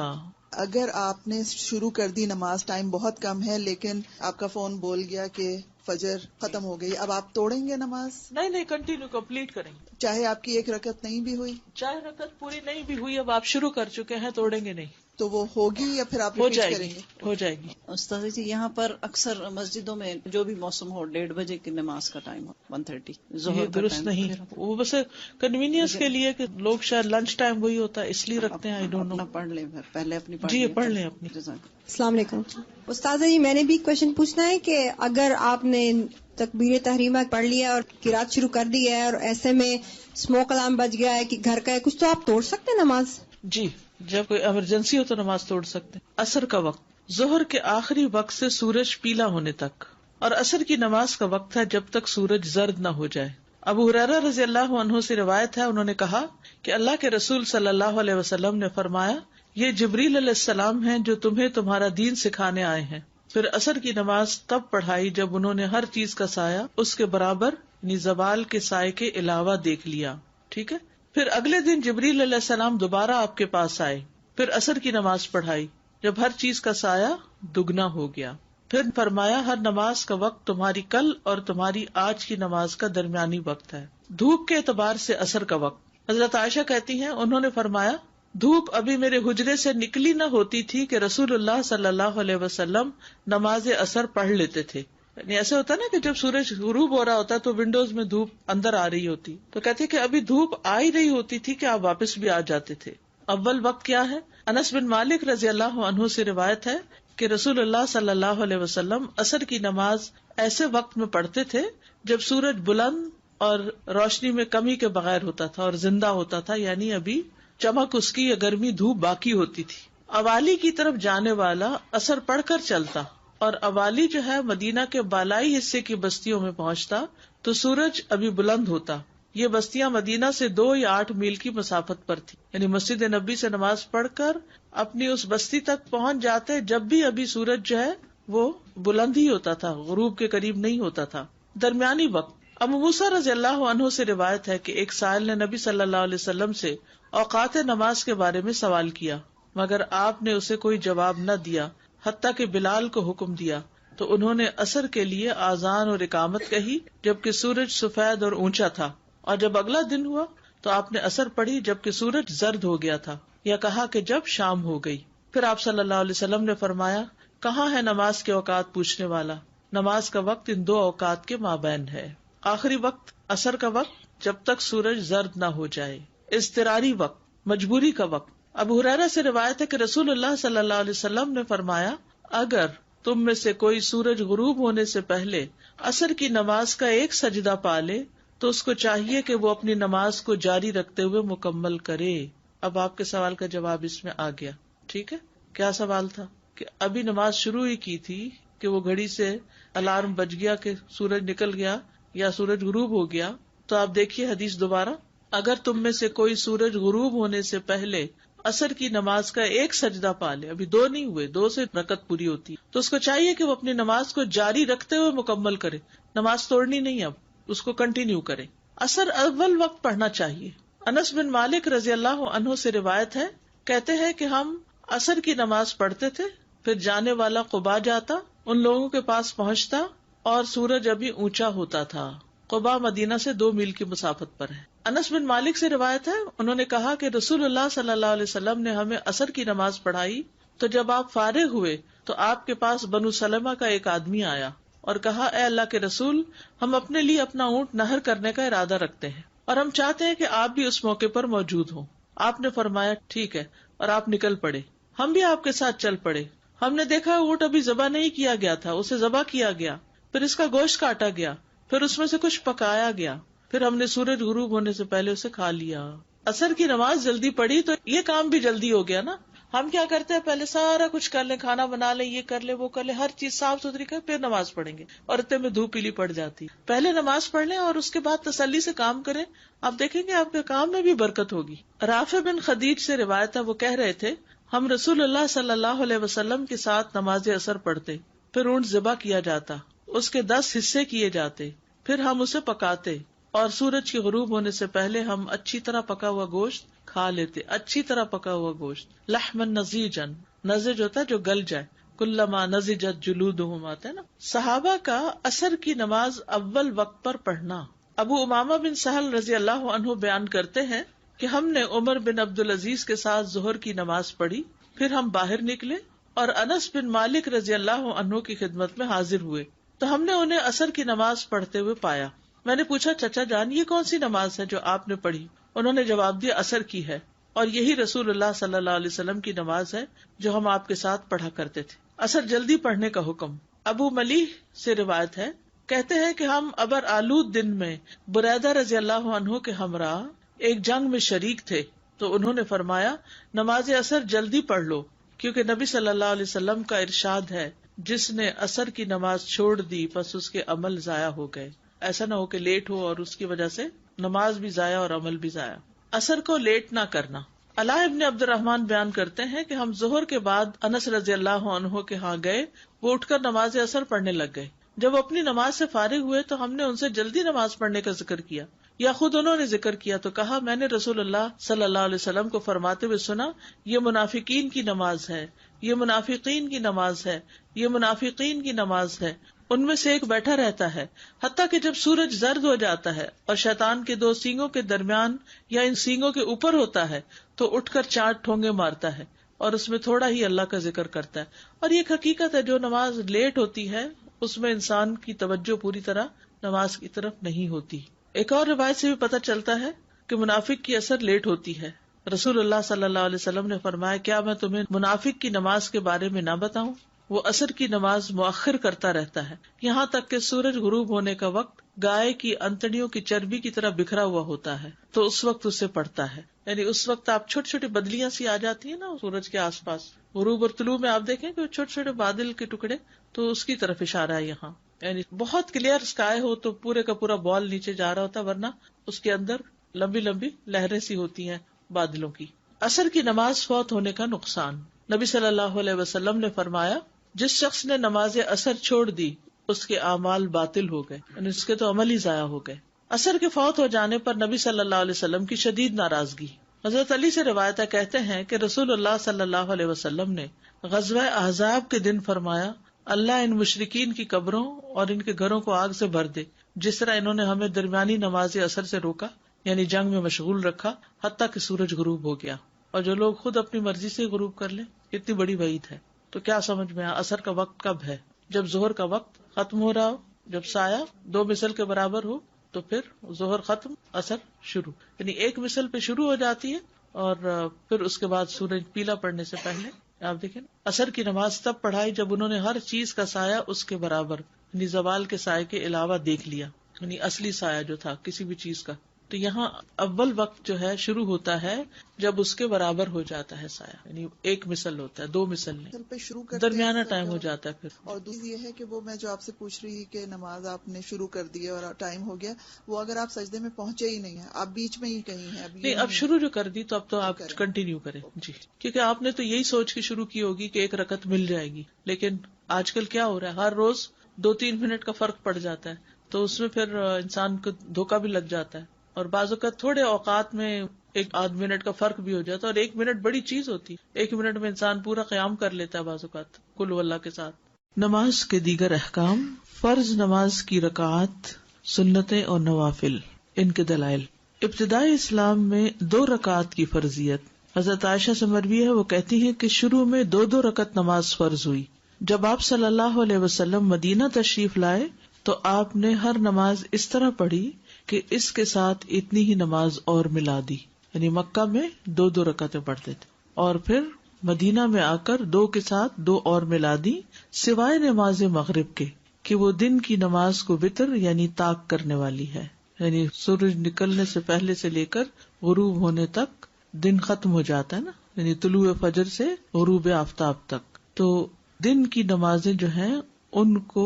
اگر آپ نے شروع کر دی نماز، ٹائم بہت کم ہے، لیکن آپ کا فون بول گیا کہ فجر ختم ہو گئی، اب آپ توڑیں گے نماز؟ نہیں، کنٹینیو کمپلیٹ کریں گے. چاہے آپ کی ایک رکعت نہیں بھی ہوئی، چاہے رکعت پوری نہیں بھی ہوئی، اب آپ شروع کر چکے ہیں، توڑیں گے نہیں. تو وہ ہوگی یا پھر آپ ہو ریپیٹ جائے کریں گی. گے؟ ہو جائے گی. استاد جی، یہاں پر اکثر مسجدوں میں جو بھی موسم ہو 1:30 بجے کی نماز کا ٹائم ہو 1:30 یہ درست نہیں. وہ بس کنوینئنس کے لیے کہ لوگ شاید لنچ ٹائم وہی ہوتا ہے اس لیے رکھتے ہیں. اپنا پڑھ لیں پہلے اپنی جی پڑھ لیں اپنی. السلام علیکم استاذہ جی، میں نے بھی کوشچن پوچھنا ہے کہ اگر آپ نے تکبیر تحریمہ پڑھ لیا اور قرات شروع کر دی ہے اور ایسے میں اسموک الارم بج گیا ہے کہ گھر کا ہے کچھ، تو آپ توڑ سکتے ہیں نماز؟ جی، جب کوئی ایمرجنسی ہو تو نماز توڑ سکتے. عصر کا وقت ظہر کے آخری وقت سے سورج پیلا ہونے تک، اور عصر کی نماز کا وقت ہے جب تک سورج زرد نہ ہو جائے. ابو ہریرہ رضی اللہ عنہ سے روایت ہے، انہوں نے کہا کہ اللہ کے رسول صلی اللہ علیہ وسلم نے فرمایا، یہ جبریل علیہ السلام ہیں جو تمہیں تمہارا دین سکھانے آئے ہیں. پھر عصر کی نماز تب پڑھائی جب انہوں نے ہر چیز کا سایہ اس کے برابر یعنی زوال کے سائے کے علاوہ دیکھ لیا. ٹھیک ہے. پھر اگلے دن جبریل علیہ السلام دوبارہ آپ کے پاس آئے. پھر عصر کی نماز پڑھائی جب ہر چیز کا سایہ دگنا ہو گیا. پھر فرمایا، ہر نماز کا وقت تمہاری کل اور تمہاری آج کی نماز کا درمیانی وقت ہے. دھوپ کے اعتبار سے عصر کا وقت. حضرت عائشہ کہتی ہیں، انہوں نے فرمایا، دھوپ ابھی میرے حجرے سے نکلی نہ ہوتی تھی کہ رسول اللہ صلی اللہ علیہ وسلم نماز عصر پڑھ لیتے تھے. یعنی ایسا ہوتا نا کہ جب سورج غروب ہو رہا ہوتا تو ونڈوز میں دھوپ اندر آ رہی ہوتی، تو کہتے کہ ابھی دھوپ آ ہی رہی ہوتی تھی کہ آپ واپس بھی آ جاتے تھے. اول وقت کیا ہے؟ انس بن مالک رضی اللہ عنہ سے روایت ہے کہ رسول اللہ صلی اللہ علیہ وسلم عصر کی نماز ایسے وقت میں پڑھتے تھے جب سورج بلند اور روشنی میں کمی کے بغیر ہوتا تھا اور زندہ ہوتا تھا، یعنی ابھی چمک اس کی یا گرمی دھوپ باقی ہوتی تھی. اوالی کی طرف جانے والا عصر پڑھ کر چلتا اور اوالی جو ہے مدینہ کے بالائی حصے کی بستیوں میں پہنچتا تو سورج ابھی بلند ہوتا. یہ بستیاں مدینہ سے 2 یا 8 میل کی مسافت پر تھی، یعنی مسجد نبی سے نماز پڑھ کر اپنی اس بستی تک پہنچ جاتے جب بھی ابھی سورج جو ہے وہ بلند ہی ہوتا تھا، غروب کے قریب نہیں ہوتا تھا. درمیانی وقت. ابو موسیٰ رضی اللہ عنہ سے روایت ہے کہ ایک سائل نے نبی صلی اللہ علیہ وسلم سے اوقات نماز کے بارے میں سوال کیا، مگر آپ نے اسے کوئی جواب نہ دیا حتیٰ کہ بلال کو حکم دیا تو انہوں نے عصر کے لیے آذان اور اقامت کہی جبکہ سورج سفید اور اونچا تھا. اور جب اگلا دن ہوا تو آپ نے عصر پڑھی جبکہ سورج زرد ہو گیا تھا، یا کہا کہ جب شام ہو گئی. پھر آپ صلی اللہ علیہ وسلم نے فرمایا، کہاں ہے نماز کے اوقات پوچھنے والا؟ نماز کا وقت ان 2 اوقات کے مابین ہے. آخری وقت عصر کا وقت جب تک سورج زرد نہ ہو جائے. اضطراری وقت، مجبوری کا وقت. ابو ہریرہ سے روایت ہے کہ رسول اللہ صلی اللہ علیہ وسلم نے فرمایا، اگر تم میں سے کوئی سورج غروب ہونے سے پہلے عصر کی نماز کا ایک سجدہ پا لے تو اس کو چاہیے کہ وہ اپنی نماز کو جاری رکھتے ہوئے مکمل کرے. اب آپ کے سوال کا جواب اس میں آ گیا. ٹھیک ہے، کیا سوال تھا؟ کہ ابھی نماز شروع ہی کی تھی کہ وہ گھڑی سے الارم بج گیا کہ سورج نکل گیا یا سورج غروب ہو گیا. تو آپ دیکھیے حدیث دوبارہ، اگر تم میں سے کوئی سورج غروب ہونے سے پہلے عصر کی نماز کا ایک سجدہ پا لے، ابھی 2 نہیں ہوئے، 2 سے رکعت پوری ہوتی، تو اس کو چاہیے کہ وہ اپنی نماز کو جاری رکھتے ہوئے مکمل کرے. نماز توڑنی نہیں، اب اس کو کنٹینیو کرے. عصر اول وقت پڑھنا چاہیے. انس بن مالک رضی اللہ عنہ سے روایت ہے، کہتے ہیں کہ ہم عصر کی نماز پڑھتے تھے، پھر جانے والا قباء جاتا، ان لوگوں کے پاس پہنچتا اور سورج ابھی اونچا ہوتا تھا. قباء مدینہ سے 2 میل کی مسافت پر ہے. انس بن مالک سے روایت ہے، انہوں نے کہا کہ رسول اللہ صلی اللہ علیہ وسلم نے ہمیں عصر کی نماز پڑھائی تو جب آپ فارغ ہوئے تو آپ کے پاس بنو سلمہ کا ایک آدمی آیا اور کہا، اے اللہ کے رسول، ہم اپنے لیے اپنا اونٹ نہر کرنے کا ارادہ رکھتے ہیں اور ہم چاہتے ہیں کہ آپ بھی اس موقع پر موجود ہوں. آپ نے فرمایا ٹھیک ہے، اور آپ نکل پڑے. ہم بھی آپ کے ساتھ چل پڑے. ہم نے دیکھا اونٹ ابھی ذبح نہیں کیا گیا تھا، اسے ذبح کیا گیا، پھر اس کا گوشت کاٹا گیا، پھر اس میں سے کچھ پکایا گیا، پھر ہم نے سورج غروب ہونے سے پہلے اسے کھا لیا. اثر کی نماز جلدی پڑھی تو یہ کام بھی جلدی ہو گیا نا. ہم کیا کرتے ہیں, پہلے سارا کچھ کر لیں, کھانا بنا لیں, یہ کر لیں, وہ کر لیں, ہر چیز صاف ستھری کر, پھر نماز پڑھیں گے, اور اتنے میں دھوپ پیلی پڑ جاتی. پہلے نماز پڑھ لیں اور اس کے بعد تسلی سے کام کریں, آپ دیکھیں گے آپ کے کام میں بھی برکت ہوگی. رافع بن خدیج سے روایت ہے, وہ کہہ رہے تھے ہم رسول اللہ صلی اللہ علیہ وسلم کے ساتھ نماز اثر پڑھتے, پھر اونٹ ذبح کیا جاتا, اس کے 10 حصے کیے جاتے, پھر ہم اسے پکاتے, اور سورج کے غروب ہونے سے پہلے ہم اچھی طرح پکا ہوا گوشت کھا لیتے, اچھی طرح پکا ہوا گوشت. لحمن نضیجن, نضج ہوتا ہے جو گل جائے, کلما نضجت جلودہم آتا ہے نا. صحابہ کا اثر کی نماز اول وقت پر پڑھنا. ابو امامہ بن سہل رضی اللہ عنہ بیان کرتے ہیں کہ ہم نے عمر بن عبدالعزیز کے ساتھ ظہر کی نماز پڑھی, پھر ہم باہر نکلے اور انس بن مالک رضی اللہ عنہ کی خدمت میں حاضر ہوئے, تو ہم نے انہیں اثر کی نماز پڑھتے ہوئے پایا. میں نے پوچھا چچا جان یہ کون سی نماز ہے جو آپ نے پڑھی؟ انہوں نے جواب دیا اثر کی ہے, اور یہی رسول اللہ صلی اللہ علیہ وسلم کی نماز ہے جو ہم آپ کے ساتھ پڑھا کرتے تھے. اثر جلدی پڑھنے کا حکم. ابو ملیح سے روایت ہے, کہتے ہیں کہ ہم ابر آلود دن میں بریدہ رضی اللہ عنہ کے ہمراہ ایک جنگ میں شریک تھے, تو انہوں نے فرمایا نماز اثر جلدی پڑھ لو, کیونکہ نبی صلی اللہ علیہ وسلم کا ارشاد ہے جس نے اثر کی نماز چھوڑ دی پس اس کے عمل ضائع ہو گئے. ایسا نہ ہو کہ لیٹ ہو اور اس کی وجہ سے نماز بھی ضائع اور عمل بھی ضائع. اثر کو لیٹ نہ کرنا. علاء ابن عبد الرحمن بیان کرتے ہیں کہ ہم ظہر کے بعد انس رضی اللہ عنہ کے ہاں گئے, وہ اٹھ کر نماز اثر پڑھنے لگ گئے. جب اپنی نماز سے فارغ ہوئے تو ہم نے ان سے جلدی نماز پڑھنے کا ذکر کیا, یا خود انہوں نے ذکر کیا تو کہا میں نے رسول اللہ صلی اللہ علیہ وسلم کو فرماتے ہوئے سنا یہ منافقین کی نماز ہے, یہ منافقین کی نماز ہے, یہ منافقین کی نماز ہے. ان میں سے ایک بیٹھا رہتا ہے حتیٰ کہ جب سورج زرد ہو جاتا ہے اور شیطان کے 2 سینگوں کے درمیان یا ان سینگوں کے اوپر ہوتا ہے تو اٹھ کر 4 ٹھونگے مارتا ہے اور اس میں تھوڑا ہی اللہ کا ذکر کرتا ہے. اور یہ ایک حقیقت ہے, جو نماز لیٹ ہوتی ہے اس میں انسان کی توجہ پوری طرح نماز کی طرف نہیں ہوتی. ایک اور روایت سے بھی پتہ چلتا ہے کہ منافق کی اثر لیٹ ہوتی ہے. رسول اللہ صلی اللہ علیہ وسلم نے فرمایا کیا میں تمہیں منافق کی نماز کے بارے میں نہ بتاؤں؟ وہ اثر کی نماز مؤخر کرتا رہتا ہے یہاں تک کہ سورج غروب ہونے کا وقت گائے کی انتڑیوں کی چربی کی طرح بکھرا ہوا ہوتا ہے, تو اس وقت اسے پڑھتا ہے. یعنی اس وقت آپ چھوٹی چھوٹی بدلیاں سی آ جاتی ہیں نا سورج کے آس پاس, غروب اور طلوع میں آپ دیکھیں کہ چھوٹے چھوٹے بادل کے ٹکڑے, تو اس کی طرف اشارہ ہے یہاں. یعنی بہت کلیئر اسکائی ہو تو پورے کا پورا بال نیچے جا رہا ہوتا, ورنہ اس کے اندر لمبی لمبی لہریں سی ہوتی ہیں بادلوں کی. اثر کی نماز فوت ہونے کا نقصان. نبی صلی اللہ علیہ وسلم نے فرمایا جس شخص نے نماز اثر چھوڑ دی اس کے اعمال باطل ہو گئے, یعنی اس کے تو عمل ہی ضائع ہو گئے. اثر کے فوت ہو جانے پر نبی صلی اللہ علیہ وسلم کی شدید ناراضگی. حضرت علی سے روایت ہے, کہتے ہیں کہ رسول اللہ صلی اللہ علیہ وسلم نے غزوہ احزاب کے دن فرمایا اللہ ان مشرکین کی قبروں اور ان کے گھروں کو آگ سے بھر دے, جس طرح انہوں نے ہمیں درمیانی نماز اثر سے روکا, یعنی جنگ میں مشغول رکھا حتیٰ کہ سورج غروب ہو گیا. اور جو لوگ خود اپنی مرضی سے غروب کر لیں, اتنی بڑی وعید ہے. تو کیا سمجھ میں آیا اثر کا وقت کب ہے؟ جب ظہر کا وقت ختم ہو رہا ہو, جب سایہ 2 مثل کے برابر ہو, تو پھر ظہر ختم اثر شروع, یعنی 1 مثل پہ شروع ہو جاتی ہے اور پھر اس کے بعد سورج پیلا پڑنے سے پہلے. آپ دیکھیں اثر کی نماز تب پڑھائی جب انہوں نے ہر چیز کا سایہ اس کے برابر, یعنی زوال کے سائے کے علاوہ دیکھ لیا, یعنی اصلی سایہ جو تھا کسی بھی چیز کا. تو یہاں اول وقت جو ہے شروع ہوتا ہے جب اس کے برابر ہو جاتا ہے سایہ, یعنی 1 مثل ہوتا ہے, 2 مثل نہیں, درمیانہ ٹائم ہو جاتا ہے پھر. اور دوسری یہ ہے کہ وہ میں جو آپ سے پوچھ رہی کہ نماز آپ نے شروع کر دی اور ٹائم ہو گیا, وہ اگر آپ سجدے میں پہنچے ہی نہیں ہیں, آپ بیچ میں ہی کہیں ہیں, نہیں اب شروع جو کر دی تو اب تو آپ کنٹینیو کریں جی, کیونکہ آپ نے تو یہی سوچ کے شروع کی ہوگی کہ 1 رکعت مل جائے گی. لیکن آج کل کیا ہو رہا ہے, ہر روز 2-3 منٹ کا فرق پڑ جاتا ہے, تو اس میں پھر انسان کو دھوکہ بھی لگ جاتا ہے. اور بعض اوقات تھوڑے اوقات میں 1-8 منٹ کا فرق بھی ہو جاتا ہے, اور 1 منٹ بڑی چیز ہوتی ہے. 1 منٹ میں انسان پورا قیام کر لیتا ہے بعض اوقات قل واللہ کے ساتھ. نماز کے دیگر احکام. فرض نماز کی رکعات, سنتیں اور نوافل, ان کے دلائل. ابتدائی اسلام میں 2 رکعات کی فرضیت. حضرت عائشہ سے مروی ہے, وہ کہتی ہیں کہ شروع میں 2 رکعت نماز فرض ہوئی. جب آپ صلی اللہ علیہ وسلم مدینہ تشریف لائے تو آپ نے ہر نماز اس طرح پڑھی کہ اس کے ساتھ اتنی ہی نماز اور ملا دی, یعنی مکہ میں 2 رکعتیں پڑھتے تھے, اور پھر مدینہ میں آ کر 2 کے ساتھ 2 اور ملا دی, سوائے نماز مغرب کے کہ وہ دن کی نماز کو وتر یعنی طاق کرنے والی ہے. یعنی سورج نکلنے سے پہلے سے لے کر غروب ہونے تک دن ختم ہو جاتا ہے نا، یعنی طلوع فجر سے غروب آفتاب تک. تو دن کی نمازیں جو ہیں ان کو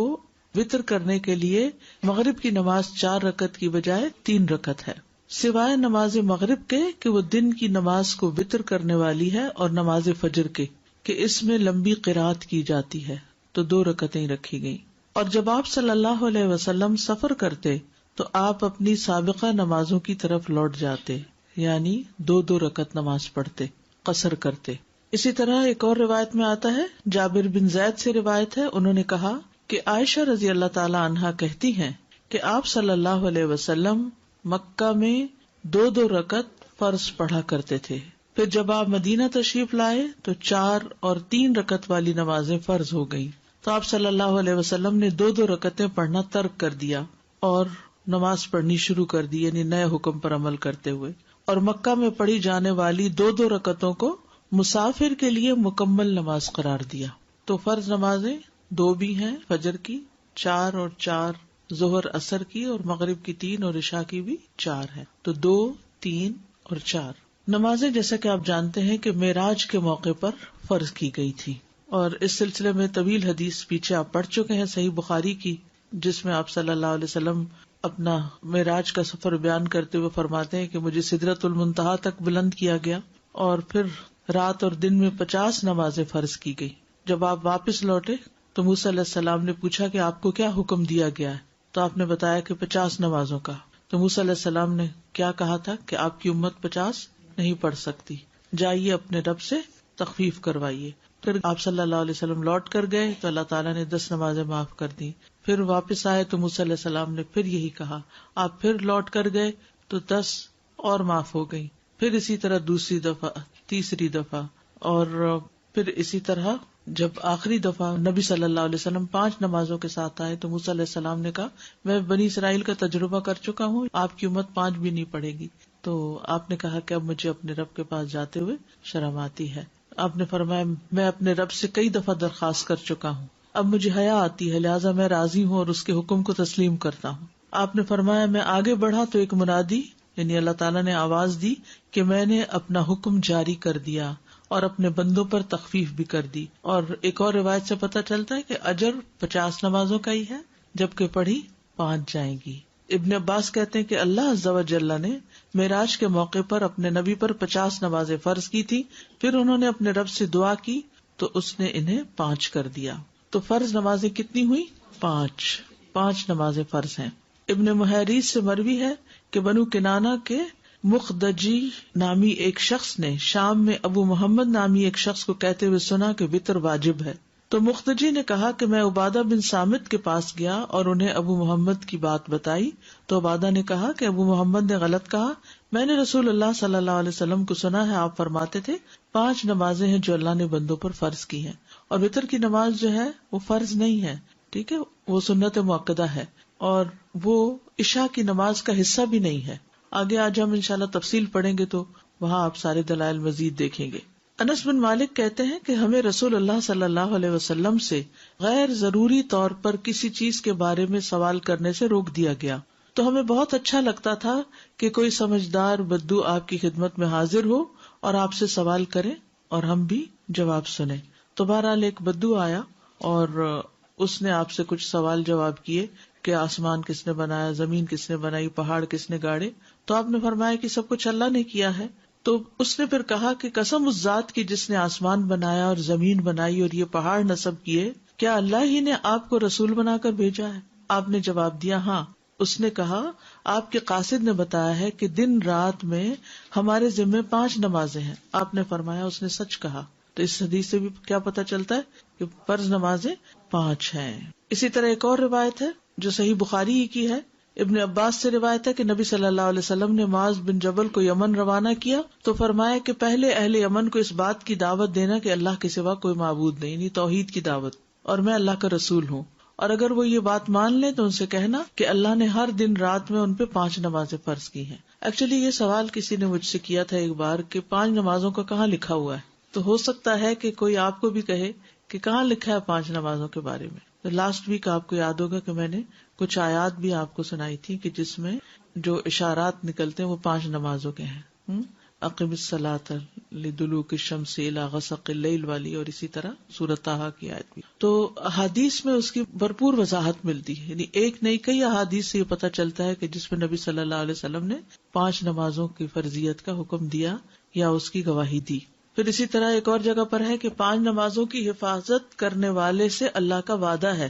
وتر کرنے کے لیے مغرب کی نماز 4 رکعت کی بجائے 3 رکعت ہے، سوائے نماز مغرب کے کہ وہ دن کی نماز کو وتر کرنے والی ہے، اور نماز فجر کے کہ اس میں لمبی قرات کی جاتی ہے تو 2 رکعتیں رکھی گئی. اور جب آپ صلی اللہ علیہ وسلم سفر کرتے تو آپ اپنی سابقہ نمازوں کی طرف لوٹ جاتے، یعنی 2 رکعت نماز پڑھتے، قصر کرتے. اسی طرح ایک اور روایت میں آتا ہے، جابر بن زید سے روایت ہے، انہوں نے کہا کہ عائشہ رضی اللہ تعالی عنہا کہتی ہیں کہ آپ صلی اللہ علیہ وسلم مکہ میں 2 رکعت فرض پڑھا کرتے تھے، پھر جب آپ مدینہ تشریف لائے تو 4 اور 3 رکعت والی نمازیں فرض ہو گئیں، تو آپ صلی اللہ علیہ وسلم نے 2 رکعتیں پڑھنا ترک کر دیا اور نماز پڑھنی شروع کر دی، یعنی نئے حکم پر عمل کرتے ہوئے. اور مکہ میں پڑھی جانے والی 2 رکعتوں کو مسافر کے لیے مکمل نماز قرار دیا. تو فرض نمازیں 2 بھی ہیں، فجر کی 4 اور 4، ظہر عصر کی، اور مغرب کی 3 اور عشاء کی بھی 4 ہیں. تو 2، 3 اور 4 نمازیں جیسا کہ آپ جانتے ہیں کہ معراج کے موقع پر فرض کی گئی تھی. اور اس سلسلے میں طویل حدیث پیچھے آپ پڑھ چکے ہیں صحیح بخاری کی، جس میں آپ صلی اللہ علیہ وسلم اپنا معراج کا سفر بیان کرتے ہوئے فرماتے ہیں کہ مجھے سدرۃ المنتہا تک بلند کیا گیا، اور پھر رات اور دن میں 50 نمازیں فرض کی گئی. جب آپ واپس لوٹے تو موسیٰ علیہ السلام نے پوچھا کہ آپ کو کیا حکم دیا گیا ہے، تو آپ نے بتایا کہ 50 نمازوں کا. تو موسیٰ علیہ السلام نے کیا کہا تھا کہ آپ کی امت 50 نہیں پڑھ سکتی، جائیے اپنے رب سے تخفیف کروائیے. پھر آپ صلی اللہ علیہ وسلم لوٹ کر گئے تو اللہ تعالیٰ نے 10 نمازیں معاف کر دی. پھر واپس آئے تو موسیٰ علیہ السلام نے پھر یہی کہا. آپ پھر لوٹ کر گئے تو 10 اور معاف ہو گئی. پھر اسی طرح دوسری دفعہ، تیسری دفعہ، اور پھر اسی طرح جب آخری دفعہ نبی صلی اللہ علیہ وسلم 5 نمازوں کے ساتھ آئے تو موسیٰ علیہ السلام نے کہا میں بنی اسرائیل کا تجربہ کر چکا ہوں، آپ کی امت 5 بھی نہیں پڑے گی. تو آپ نے کہا کہ اب مجھے اپنے رب کے پاس جاتے ہوئے شرم آتی ہے. آپ نے فرمایا میں اپنے رب سے کئی دفعہ درخواست کر چکا ہوں، اب مجھے حیا آتی ہے، لہٰذا میں راضی ہوں اور اس کے حکم کو تسلیم کرتا ہوں. آپ نے فرمایا میں آگے بڑھا تو ایک منادی یعنی اللہ تعالیٰ نے آواز دی کہ میں نے اپنا حکم جاری کر دیا اور اپنے بندوں پر تخفیف بھی کر دی. اور ایک اور روایت سے پتہ چلتا ہے کہ اجر 50 نمازوں کا ہی ہے، جبکہ پڑھی 5 جائیں گی. ابن عباس کہتے ہیں کہ اللہ عز و جل نے معراج کے موقع پر اپنے نبی پر 50 نمازیں فرض کی تھی، پھر انہوں نے اپنے رب سے دعا کی تو اس نے انہیں 5 کر دیا. تو فرض نمازیں کتنی ہوئی؟ 5 نمازیں فرض ہیں. ابن محیریز سے مروی ہے کہ بنو کنانہ کے مخدجی نامی ایک شخص نے شام میں ابو محمد نامی ایک شخص کو کہتے ہوئے سنا کہ وتر واجب ہے. تو مخدجی نے کہا کہ میں عبادہ بن صامت کے پاس گیا اور انہیں ابو محمد کی بات بتائی تو عبادہ نے کہا کہ ابو محمد نے غلط کہا، میں نے رسول اللہ صلی اللہ علیہ وسلم کو سنا ہے آپ فرماتے تھے 5 نمازیں ہیں جو اللہ نے بندوں پر فرض کی ہیں، اور وتر کی نماز جو ہے وہ فرض نہیں ہے، ٹھیک ہے، وہ سنت مؤکدہ ہے اور وہ عشاء کی نماز کا حصہ بھی نہیں ہے. آگے آج ہم انشاءاللہ تفصیل پڑھیں گے تو وہاں آپ سارے دلائل مزید دیکھیں گے. انس بن مالک کہتے ہیں کہ ہمیں رسول اللہ صلی اللہ علیہ وسلم سے غیر ضروری طور پر کسی چیز کے بارے میں سوال کرنے سے روک دیا گیا، تو ہمیں بہت اچھا لگتا تھا کہ کوئی سمجھدار بدو آپ کی خدمت میں حاضر ہو اور آپ سے سوال کرے اور ہم بھی جواب سنیں. تو بہرحال ایک بدو آیا اور اس نے آپ سے کچھ سوال جواب کیے کہ آسمان کس نے بنایا، زمین کس نے بنائی، پہاڑ کس نے گاڑے. تو آپ نے فرمایا کہ سب کچھ اللہ نے کیا ہے. تو اس نے پھر کہا کہ قسم اس ذات کی جس نے آسمان بنایا اور زمین بنائی اور یہ پہاڑ نصب کیے، کیا اللہ ہی نے آپ کو رسول بنا کر بھیجا ہے؟ آپ نے جواب دیا ہاں. اس نے کہا آپ کے قاصد نے بتایا ہے کہ دن رات میں ہمارے ذمے 5 نمازیں ہیں. آپ نے فرمایا اس نے سچ کہا. تو اس حدیث سے بھی کیا پتہ چلتا ہے کہ فرض نمازیں 5 ہیں. اسی طرح ایک اور روایت ہے جو صحیح بخاری ہی کی ہے. ابن عباس سے روایت ہے کہ نبی صلی اللہ علیہ وسلم نے معاذ بن جبل کو یمن روانہ کیا تو فرمایا کہ پہلے اہل یمن کو اس بات کی دعوت دینا کہ اللہ کے سوا کوئی معبود نہیں، یعنی توحید کی دعوت، اور میں اللہ کا رسول ہوں. اور اگر وہ یہ بات مان لیں تو ان سے کہنا کہ اللہ نے ہر دن رات میں ان پہ 5 نمازیں فرض کی ہیں. ایکچولی یہ سوال کسی نے مجھ سے کیا تھا ایک بار کہ 5 نمازوں کا کہاں لکھا ہوا ہے، تو ہو سکتا ہے کہ کوئی آپ کو بھی کہے کہ کہاں لکھا ہے 5 نمازوں کے بارے میں. لاسٹ ویک آپ کو یاد ہوگا کہ میں نے کچھ آیات بھی آپ کو سنائی تھی کہ جس میں جو اشارات نکلتے ہیں وہ 5 نمازوں کے ہیں. اقم الصلاۃ لدلوک الشمس الی غسق اللیل والی، اور اسی طرح سورۃ طٰہٰ کی آیت بھی. تو احادیث میں اس کی بھرپور وضاحت ملتی ہے، یعنی ایک نہیں کئی احادیث سے یہ پتہ چلتا ہے کہ جس میں نبی صلی اللہ علیہ وسلم نے 5 نمازوں کی فرضیت کا حکم دیا یا اس کی گواہی دی. پھر اسی طرح ایک اور جگہ پر ہے کہ 5 نمازوں کی حفاظت کرنے والے سے اللہ کا وعدہ ہے.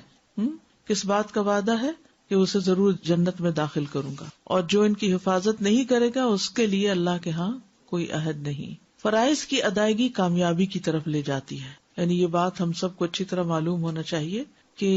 کس بات کا وعدہ ہے؟ کہ اسے ضرور جنت میں داخل کروں گا، اور جو ان کی حفاظت نہیں کرے گا اس کے لیے اللہ کے ہاں کوئی عہد نہیں. فرائض کی ادائیگی کامیابی کی طرف لے جاتی ہے، یعنی یہ بات ہم سب کو اچھی طرح معلوم ہونا چاہیے کہ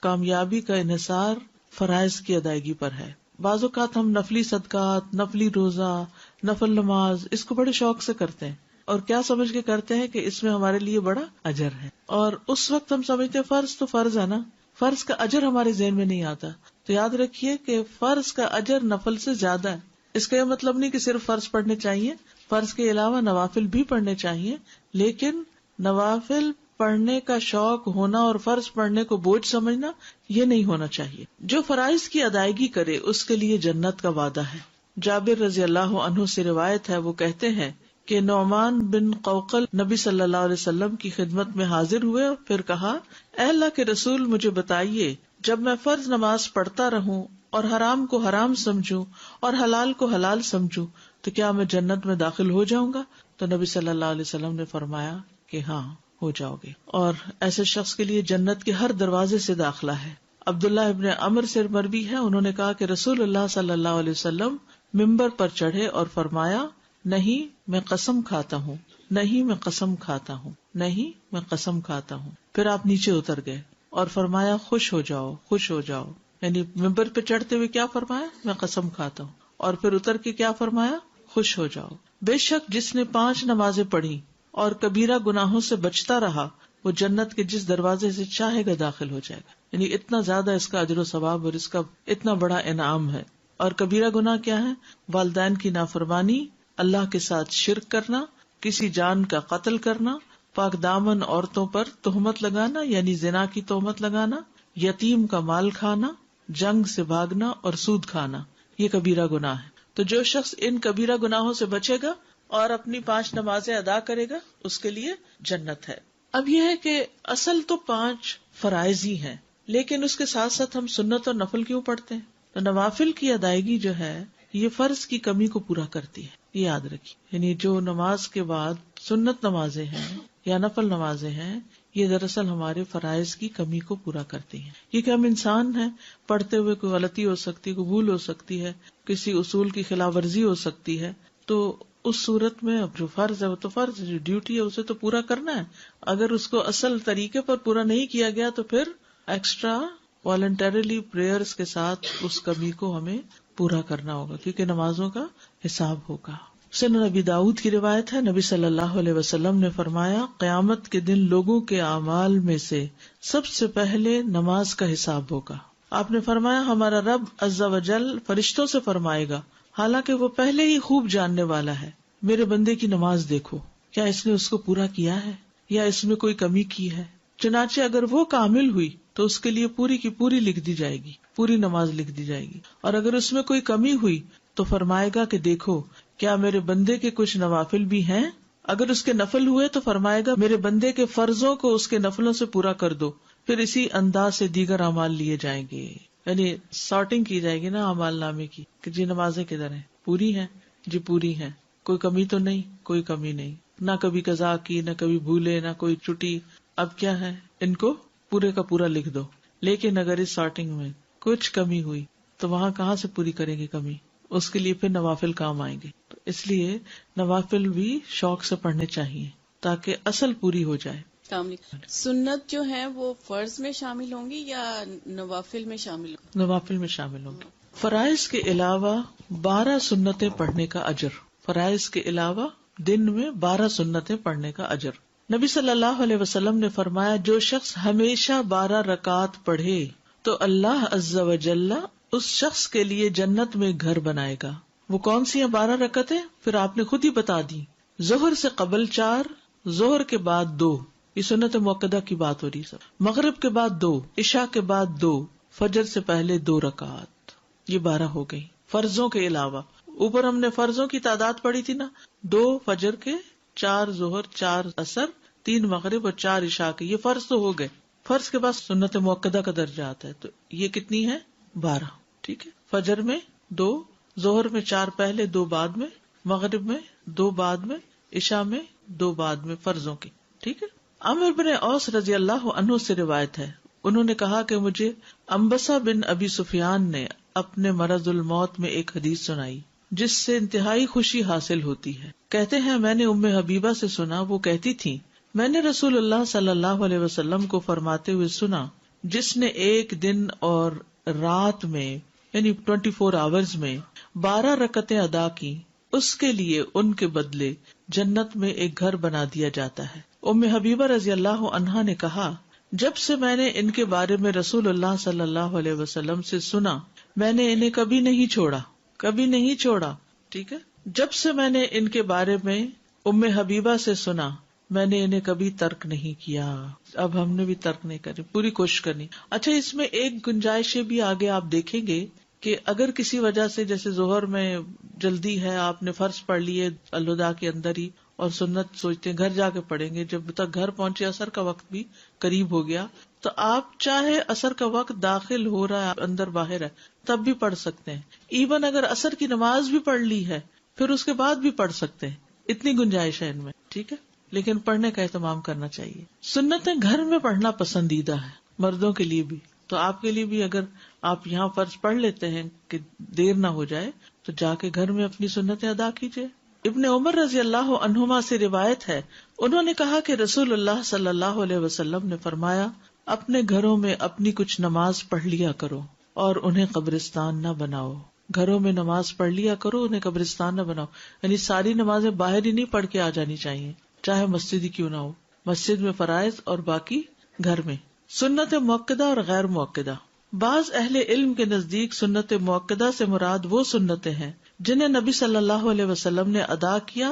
کامیابی کا انحصار فرائض کی ادائیگی پر ہے. بعض اوقات ہم نفلی صدقات، نفلی روزہ، نفل نماز اس کو بڑے شوق سے کرتے ہیں اور کیا سمجھ کے کرتے ہیں کہ اس میں ہمارے لیے بڑا اجر ہے، اور اس وقت ہم سمجھتے ہیں فرض تو فرض ہے نا، فرض کا اجر ہمارے ذہن میں نہیں آتا. تو یاد رکھیے کہ فرض کا اجر نفل سے زیادہ ہے. اس کا یہ مطلب نہیں کہ صرف فرض پڑھنے چاہیے، فرض کے علاوہ نوافل بھی پڑھنے چاہیے، لیکن نوافل پڑھنے کا شوق ہونا اور فرض پڑھنے کو بوجھ سمجھنا یہ نہیں ہونا چاہیے. جو فرائض کی ادائیگی کرے اس کے لیے جنت کا وعدہ ہے. جابر رضی اللہ عنہ سے روایت ہے، وہ کہتے ہیں کہ نعمان بن قوقل نبی صلی اللہ علیہ وسلم کی خدمت میں حاضر ہوئے اور پھر کہا، اے اللہ کے رسول مجھے بتائیے، جب میں فرض نماز پڑھتا رہوں اور حرام کو حرام سمجھوں اور حلال کو حلال سمجھوں تو کیا میں جنت میں داخل ہو جاؤں گا؟ تو نبی صلی اللہ علیہ وسلم نے فرمایا کہ ہاں ہو جاؤ گے، اور ایسے شخص کے لیے جنت کے ہر دروازے سے داخلہ ہے. عبداللہ ابن عمر سے مروی ہے، انہوں نے کہا کہ رسول اللہ صلی اللہ علیہ وسلم ممبر پر چڑھے اور فرمایا، نہیں میں قسم کھاتا ہوں، نہیں میں قسم کھاتا ہوں، نہیں میں قسم کھاتا ہوں. پھر آپ نیچے اتر گئے اور فرمایا، خوش ہو جاؤ، خوش ہو جاؤ. یعنی ممبر پہ چڑھتے ہوئے کیا فرمایا؟ میں قسم کھاتا ہوں. اور پھر اتر کے کیا فرمایا؟ خوش ہو جاؤ. بے شک جس نے 5 نمازیں پڑھی اور کبیرہ گناہوں سے بچتا رہا وہ جنت کے جس دروازے سے چاہے گا داخل ہو جائے گا. یعنی اتنا زیادہ اس کا اجر و ثواب اور اس کا اتنا بڑا انعام ہے. اور کبیرہ گناہ کیا ہے؟ والدین کی نافرمانی، اللہ کے ساتھ شرک کرنا، کسی جان کا قتل کرنا، پاک دامن عورتوں پر تہمت لگانا یعنی زنا کی تہمت لگانا، یتیم کا مال کھانا، جنگ سے بھاگنا اور سود کھانا. یہ کبیرہ گناہ ہے. تو جو شخص ان کبیرہ گناہوں سے بچے گا اور اپنی 5 نمازیں ادا کرے گا اس کے لیے جنت ہے. اب یہ ہے کہ اصل تو 5 فرائض ہی ہیں، لیکن اس کے ساتھ ساتھ ہم سنت اور نفل کیوں پڑھتے ہیں؟ تو نوافل کی ادائیگی جو ہے یہ فرض کی کمی کو پورا کرتی ہے، یہ یاد رکھیے. یعنی جو نماز کے بعد سنت نمازیں ہیں یا نفل نمازیں ہیں یہ دراصل ہمارے فرائض کی کمی کو پورا کرتی ہیں. کیونکہ ہم انسان ہیں، پڑھتے ہوئے کوئی غلطی ہو سکتی ہے، کوئی بھول ہو سکتی ہے، کسی اصول کی خلاف ورزی ہو سکتی ہے. تو اس صورت میں اب جو فرض ہے وہ تو فرض، جو ڈیوٹی ہے اسے تو پورا کرنا ہے. اگر اس کو اصل طریقے پر پورا نہیں کیا گیا تو پھر ایکسٹرا والنٹریلی پریئرز کے ساتھ اس کمی کو ہمیں پورا کرنا ہوگا، کیونکہ نمازوں کا حساب ہوگا. سنن نبی داؤد کی روایت ہے، نبی صلی اللہ علیہ وسلم نے فرمایا، قیامت کے دن لوگوں کے اعمال میں سے سب سے پہلے نماز کا حساب ہوگا. آپ نے فرمایا، ہمارا رب عز و جل فرشتوں سے فرمائے گا، حالانکہ وہ پہلے ہی خوب جاننے والا ہے، میرے بندے کی نماز دیکھو، کیا اس نے اس کو پورا کیا ہے یا اس میں کوئی کمی کی ہے. چنانچہ اگر وہ کامل ہوئی تو اس کے لیے پوری کی پوری لکھ دی جائے گی، پوری نماز لکھ دی جائے گی. اور اگر اس میں کوئی کمی ہوئی تو فرمائے گا کہ دیکھو کیا میرے بندے کے کچھ نوافل بھی ہیں. اگر اس کے نفل ہوئے تو فرمائے گا میرے بندے کے فرضوں کو اس کے نفلوں سے پورا کر دو. پھر اسی انداز سے دیگر اعمال لیے جائیں گے، یعنی سارٹنگ کی جائے گی نا اعمال نامے کی کہ جی نمازیں کدھر ہیں، پوری ہیں جی پوری ہیں، کوئی کمی تو نہیں، کوئی کمی نہیں، نہ کبھی قضا کی، نہ کبھی بھولے، نہ کوئی چھٹی. اب کیا ہے، ان کو پورے کا پورا لکھ دو. لیکن اگر اس سارٹنگ میں کچھ کمی ہوئی تو وہاں کہاں سے پوری کریں گے کمی؟ اس کے لیے پھر نوافل کام آئیں گے. تو اس لیے نوافل بھی شوق سے پڑھنے چاہیے تاکہ اصل پوری ہو جائے. سنت جو ہے وہ فرض میں شامل ہوں گی یا نوافل میں شامل ہوں گی؟ نوافل میں شامل ہوں گی. فرائض کے علاوہ 12 سنتیں پڑھنے کا اجر. فرائض کے علاوہ دن میں 12 سنتیں پڑھنے کا اجر. نبی صلی اللہ علیہ وسلم نے فرمایا، جو شخص ہمیشہ 12 رکعات پڑھے تو اللہ عز و جل اس شخص کے لیے جنت میں گھر بنائے گا. وہ کون سی ہیں 12 رکعتیں؟ پھر آپ نے خود ہی بتا دی. ظہر سے قبل 4، ظہر کے بعد 2، یہ سنت موقدہ کی بات ہو رہی سب. مغرب کے بعد 2، عشاء کے بعد 2، فجر سے پہلے 2 رکعت، یہ 12 ہو گئی فرضوں کے علاوہ. اوپر ہم نے فرضوں کی تعداد پڑھی تھی نا، 2 فجر کے، 4 ظہر، 4 عصر، 3 مغرب اور 4 عشاء کے، یہ فرض تو ہو گئے. فرض کے بعد سنت موقدہ کا درجہ آتا ہے، تو یہ کتنی ہے؟ 12. ٹھیک ہے. فجر میں 2، ظہر میں 4 پہلے 2 بعد میں، مغرب میں 2 بعد میں، عشاء میں 2 بعد میں فرضوں کی. ٹھیک ہے. عمرو بن اوس رضی اللہ عنہ سے روایت ہے، انہوں نے کہا کہ مجھے انبسہ بن ابی سفیان نے اپنے مرض الموت میں ایک حدیث سنائی جس سے انتہائی خوشی حاصل ہوتی ہے. کہتے ہیں میں نے ام حبیبہ سے سنا، وہ کہتی تھی میں نے رسول اللہ صلی اللہ علیہ وسلم کو فرماتے ہوئے سنا، جس نے ایک دن اور رات میں یعنی 24 آورز میں 12 رکعتیں ادا کی، اس کے لیے ان کے بدلے جنت میں ایک گھر بنا دیا جاتا ہے. ام حبیبہ رضی اللہ عنہا نے کہا جب سے میں نے ان کے بارے میں رسول اللہ صلی اللہ علیہ وسلم سے سنا، میں نے انہیں کبھی نہیں چھوڑا. ٹھیک ہے. جب سے میں نے ان کے بارے میں ام حبیبہ سے سنا، میں نے انہیں کبھی ترک نہیں کیا. اب ہم نے بھی ترک نہیں کری، پوری کوشش کرنی. اچھا، اس میں ایک گنجائشیں بھی آگے آپ دیکھیں گے کہ اگر کسی وجہ سے جیسے ظہر میں جلدی ہے، آپ نے فرض پڑھ لیے الوداع کے اندر ہی اور سنت سوچتے ہیں گھر جا کے پڑھیں گے، جب تک گھر پہنچے عصر کا وقت بھی قریب ہو گیا، تو آپ چاہے عصر کا وقت داخل ہو رہا ہے اندر باہر ہے تب بھی پڑھ سکتے ہیں. ایون اگر عصر کی نماز بھی پڑھ لی ہے پھر اس کے بعد بھی پڑھ سکتے ہیں، اتنی گنجائش ہے ان میں. ٹھیک ہے. لیکن پڑھنے کا اہتمام کرنا چاہیے. سنتیں گھر میں پڑھنا پسندیدہ ہے مردوں کے لیے بھی، تو آپ کے لیے بھی اگر آپ یہاں فرض پڑھ لیتے ہیں کہ دیر نہ ہو جائے تو جا کے گھر میں اپنی سنتیں ادا کیجیے. ابن عمر رضی اللہ عنہما سے روایت ہے، انہوں نے کہا کہ رسول اللہ صلی اللہ علیہ وسلم نے فرمایا اپنے گھروں میں اپنی کچھ نماز پڑھ لیا کرو اور انہیں قبرستان نہ بناؤ. گھروں میں نماز پڑھ لیا کرو، انہیں قبرستان نہ بناؤ. یعنی ساری نمازیں باہر ہی نہیں پڑھ کے آ جانی چاہیے، چاہے مسجد ہی کیوں نہ ہو. مسجد میں فرائض اور باقی گھر میں. سنت موقدہ اور غیر موقدہ. بعض اہل علم کے نزدیک سنت موقدہ سے مراد وہ سنتیں ہیں جنہیں نبی صلی اللہ علیہ وسلم نے ادا کیا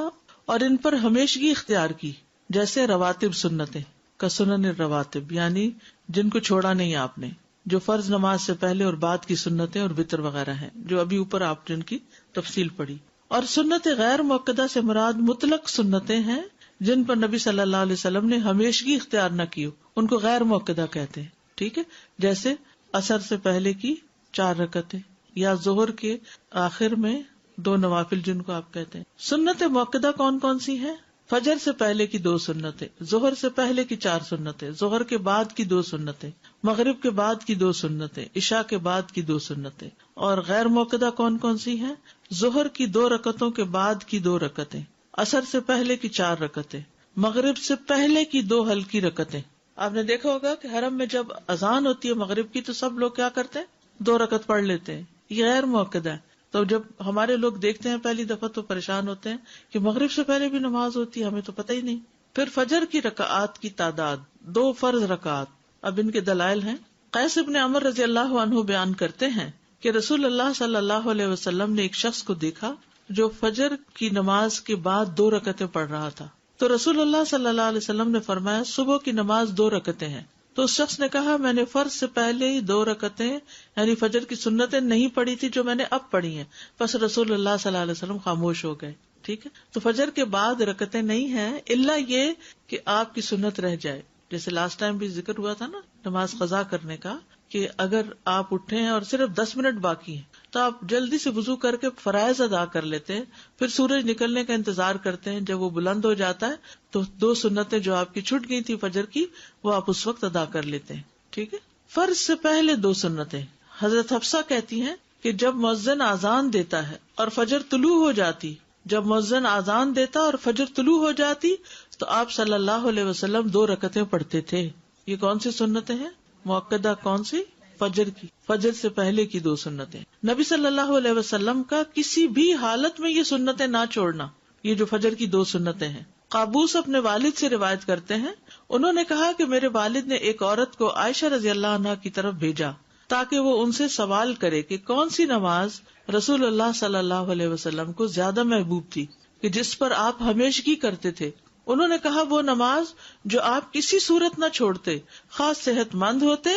اور ان پر ہمیشگی اختیار کی، جیسے رواتب سنتیں کا سنن الرواتب، یعنی جن کو چھوڑا نہیں آپ نے، جو فرض نماز سے پہلے اور بعد کی سنتیں اور وتر وغیرہ ہیں، جو ابھی اوپر آپ جن کی تفصیل پڑھی. اور سنت غیر موقدہ سے مراد مطلق سنتیں ہیں جن پر نبی صلی اللہ علیہ وسلم نے ہمیشگی اختیار نہ کی، ان کو غیر موقدہ کہتے ہیں. ٹھیک ہے. جیسے عصر سے پہلے کی 4 رکعتیں یا ظہر کے آخر میں 2 نوافل جن کو آپ کہتے ہیں. سنت موقدہ کون کون سی ہیں؟ فجر سے پہلے کی 2 سنتیں، ظہر سے پہلے کی 4 سنتیں، ظہر کے بعد کی 2 سنتیں، مغرب کے بعد کی 2 سنتیں، عشاء کے بعد کی 2 سنتیں. اور غیر موقدہ کون کون سی ہیں؟ ظہر کی 2 رکعتوں کے بعد کی 2 رکعتیں، عصر سے پہلے کی 4 رکعتیں، مغرب سے پہلے کی 2 ہلکی رکعتیں. آپ نے دیکھا ہوگا کہ حرم میں جب اذان ہوتی ہے مغرب کی تو سب لوگ کیا کرتے ہیں؟ 2 رکعت پڑھ لیتے ہیں. یہ غیر موقدہ ہے. تو جب ہمارے لوگ دیکھتے ہیں پہلی دفعہ تو پریشان ہوتے ہیں کہ مغرب سے پہلے بھی نماز ہوتی ہے، ہمیں تو پتہ ہی نہیں. پھر فجر کی رکعات کی تعداد 2 فرض رکعات. اب ان کے دلائل ہیں. قیس ابن عمر رضی اللہ عنہ بیان کرتے ہیں کہ رسول اللہ صلی اللہ علیہ وسلم نے ایک شخص کو دیکھا جو فجر کی نماز کے بعد 2 رکعتیں پڑھ رہا تھا. تو رسول اللہ صلی اللہ علیہ وسلم نے فرمایا صبح کی نماز 2 رکعتیں ہیں. تو اس شخص نے کہا میں نے فرض سے پہلے ہی 2 رکعتیں یعنی فجر کی سنتیں نہیں پڑھی تھی جو میں نے اب پڑھی ہیں. بس رسول اللہ صلی اللہ علیہ وسلم خاموش ہو گئے. ٹھیک ہے. تو فجر کے بعد رکعتیں نہیں ہیں الا یہ کہ آپ کی سنت رہ جائے. جیسے لاسٹ ٹائم بھی ذکر ہوا تھا نا نماز قضا کرنے کا، کہ اگر آپ اٹھے ہیں اور صرف 10 منٹ باقی ہیں تو آپ جلدی سے وضو کر کے فرائض ادا کر لیتے ہیں، پھر سورج نکلنے کا انتظار کرتے ہیں. جب وہ بلند ہو جاتا ہے تو 2 سنتیں جو آپ کی چھوٹ گئی تھی فجر کی وہ آپ اس وقت ادا کر لیتے ہیں. ٹھیک ہے. فرض سے پہلے 2 سنتیں. حضرت حفصہ کہتی ہیں کہ جب مؤذن اذان دیتا ہے اور فجر طلوع ہو جاتی، جب مؤذن اذان دیتا اور فجر طلوع ہو جاتی تو آپ صلی اللہ علیہ وسلم 2 رکعتیں پڑھتے تھے. یہ کون سی سنتیں ہیں؟ موقدہ کون سی؟ فجر کی. فجر سے پہلے کی 2 سنتیں. نبی صلی اللہ علیہ وسلم کا کسی بھی حالت میں یہ سنتیں نہ چھوڑنا، یہ جو فجر کی 2 سنتیں ہیں. قابوس اپنے والد سے روایت کرتے ہیں، انہوں نے کہا کہ میرے والد نے ایک عورت کو عائشہ رضی اللہ عنہا کی طرف بھیجا تاکہ وہ ان سے سوال کرے کہ کون سی نماز رسول اللہ صلی اللہ علیہ وسلم کو زیادہ محبوب تھی کہ جس پر آپ ہمیشگی کرتے تھے. انہوں نے کہا وہ نماز جو آپ کسی صورت نہ چھوڑتے، خاص صحت مند ہوتے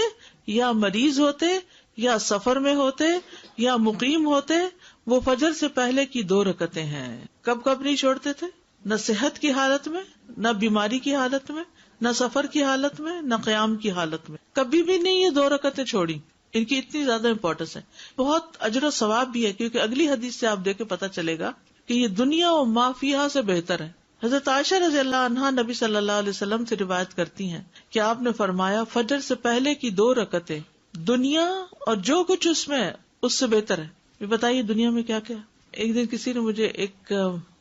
یا مریض ہوتے یا سفر میں ہوتے یا مقیم ہوتے، وہ فجر سے پہلے کی 2 رکعتیں ہیں. کب کب نہیں چھوڑتے تھے؟ نہ صحت کی حالت میں، نہ بیماری کی حالت میں، نہ سفر کی حالت میں، نہ قیام کی حالت میں. کبھی بھی نہیں یہ 2 رکعتیں چھوڑی. ان کی اتنی زیادہ امپورٹنس ہے. بہت اجر و ثواب بھی ہے، کیونکہ اگلی حدیث سے آپ دیکھ کے پتہ چلے گا کہ یہ دنیا و ما فیہا سے بہتر ہے. حضرت عائشہ رضی اللہ عنہا نبی صلی اللہ علیہ وسلم سے روایت کرتی ہیں کہ آپ نے فرمایا فجر سے پہلے کی 2 رکعتیں دنیا اور جو کچھ اس میں ہے اس سے بہتر ہے. یہ بتائیے دنیا میں کیا کیا. ایک دن کسی نے مجھے ایک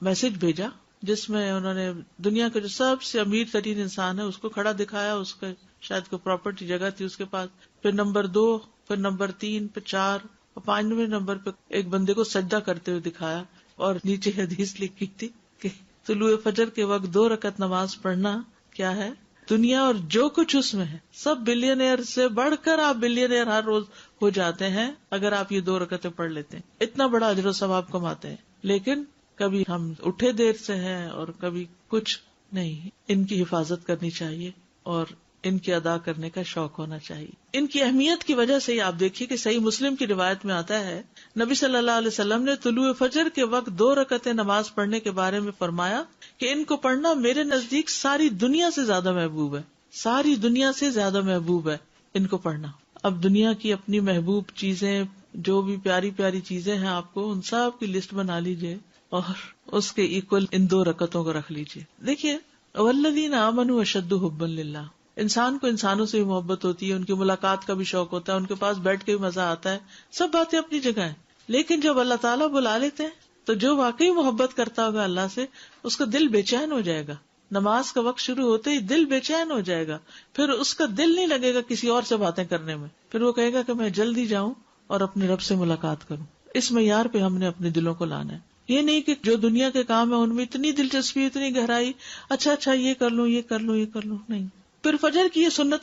میسج بھیجا جس میں انہوں نے دنیا کا جو سب سے امیر ترین انسان ہے اس کو کھڑا دکھایا، اس کا شاید کوئی پراپرٹی جگہ تھی اس کے پاس، پھر نمبر 2، پھر نمبر 3، پھر 4 اور 5ویں نمبر پہ ایک بندے کو سجدہ کرتے ہوئے دکھایا، اور نیچے حدیث لکھی تھی کہ طلوع فجر کے وقت 2 رکعت نماز پڑھنا کیا ہے، دنیا اور جو کچھ اس میں ہے. سب بلینئر سے بڑھ کر آپ بلینئر ہر روز ہو جاتے ہیں اگر آپ یہ 2 رکعتیں پڑھ لیتے ہیں. اتنا بڑا اجر و ثواب کماتے ہیں. لیکن کبھی ہم اٹھے دیر سے ہیں اور کبھی کچھ نہیں. ان کی حفاظت کرنی چاہیے اور ان کی ادا کرنے کا شوق ہونا چاہیے. ان کی اہمیت کی وجہ سے آپ دیکھیے کہ صحیح مسلم کی روایت میں آتا ہے نبی صلی اللہ علیہ وسلم نے طلوع فجر کے وقت 2 رکعتیں نماز پڑھنے کے بارے میں فرمایا کہ ان کو پڑھنا میرے نزدیک ساری دنیا سے زیادہ محبوب ہے. ساری دنیا سے زیادہ محبوب ہے ان کو پڑھنا. اب دنیا کی اپنی محبوب چیزیں، جو بھی پیاری پیاری چیزیں ہیں، آپ کو ان سب کی لسٹ بنا لیجئے اور اس کے ایکول ان 2 رکعتوں کو رکھ لیجئے. دیکھیے والذین آمنوا اشد حبا للہ، انسان کو انسانوں سے بھی محبت ہوتی ہے، ان کی ملاقات کا بھی شوق ہوتا ہے، ان کے پاس بیٹھ کے بھی مزہ آتا ہے، سب باتیں اپنی جگہ ہیں. لیکن جب اللہ تعالیٰ بلا لیتے ہیں تو جو واقعی محبت کرتا ہوگا اللہ سے، اس کا دل بے چین ہو جائے گا. نماز کا وقت شروع ہوتے ہی دل بے چین ہو جائے گا، پھر اس کا دل نہیں لگے گا کسی اور سے باتیں کرنے میں، پھر وہ کہے گا کہ میں جلدی جاؤں اور اپنے رب سے ملاقات کروں. اس معیار پہ ہم نے اپنے دلوں کو لانا ہے. یہ نہیں کہ جو دنیا کے کام ہے ان میں اتنی دلچسپی، اتنی گہرائی، اچھا یہ کر لوں، یہ کر لوں، یہ کر لوں، نہیں. پھر فجر کی یہ سنتیں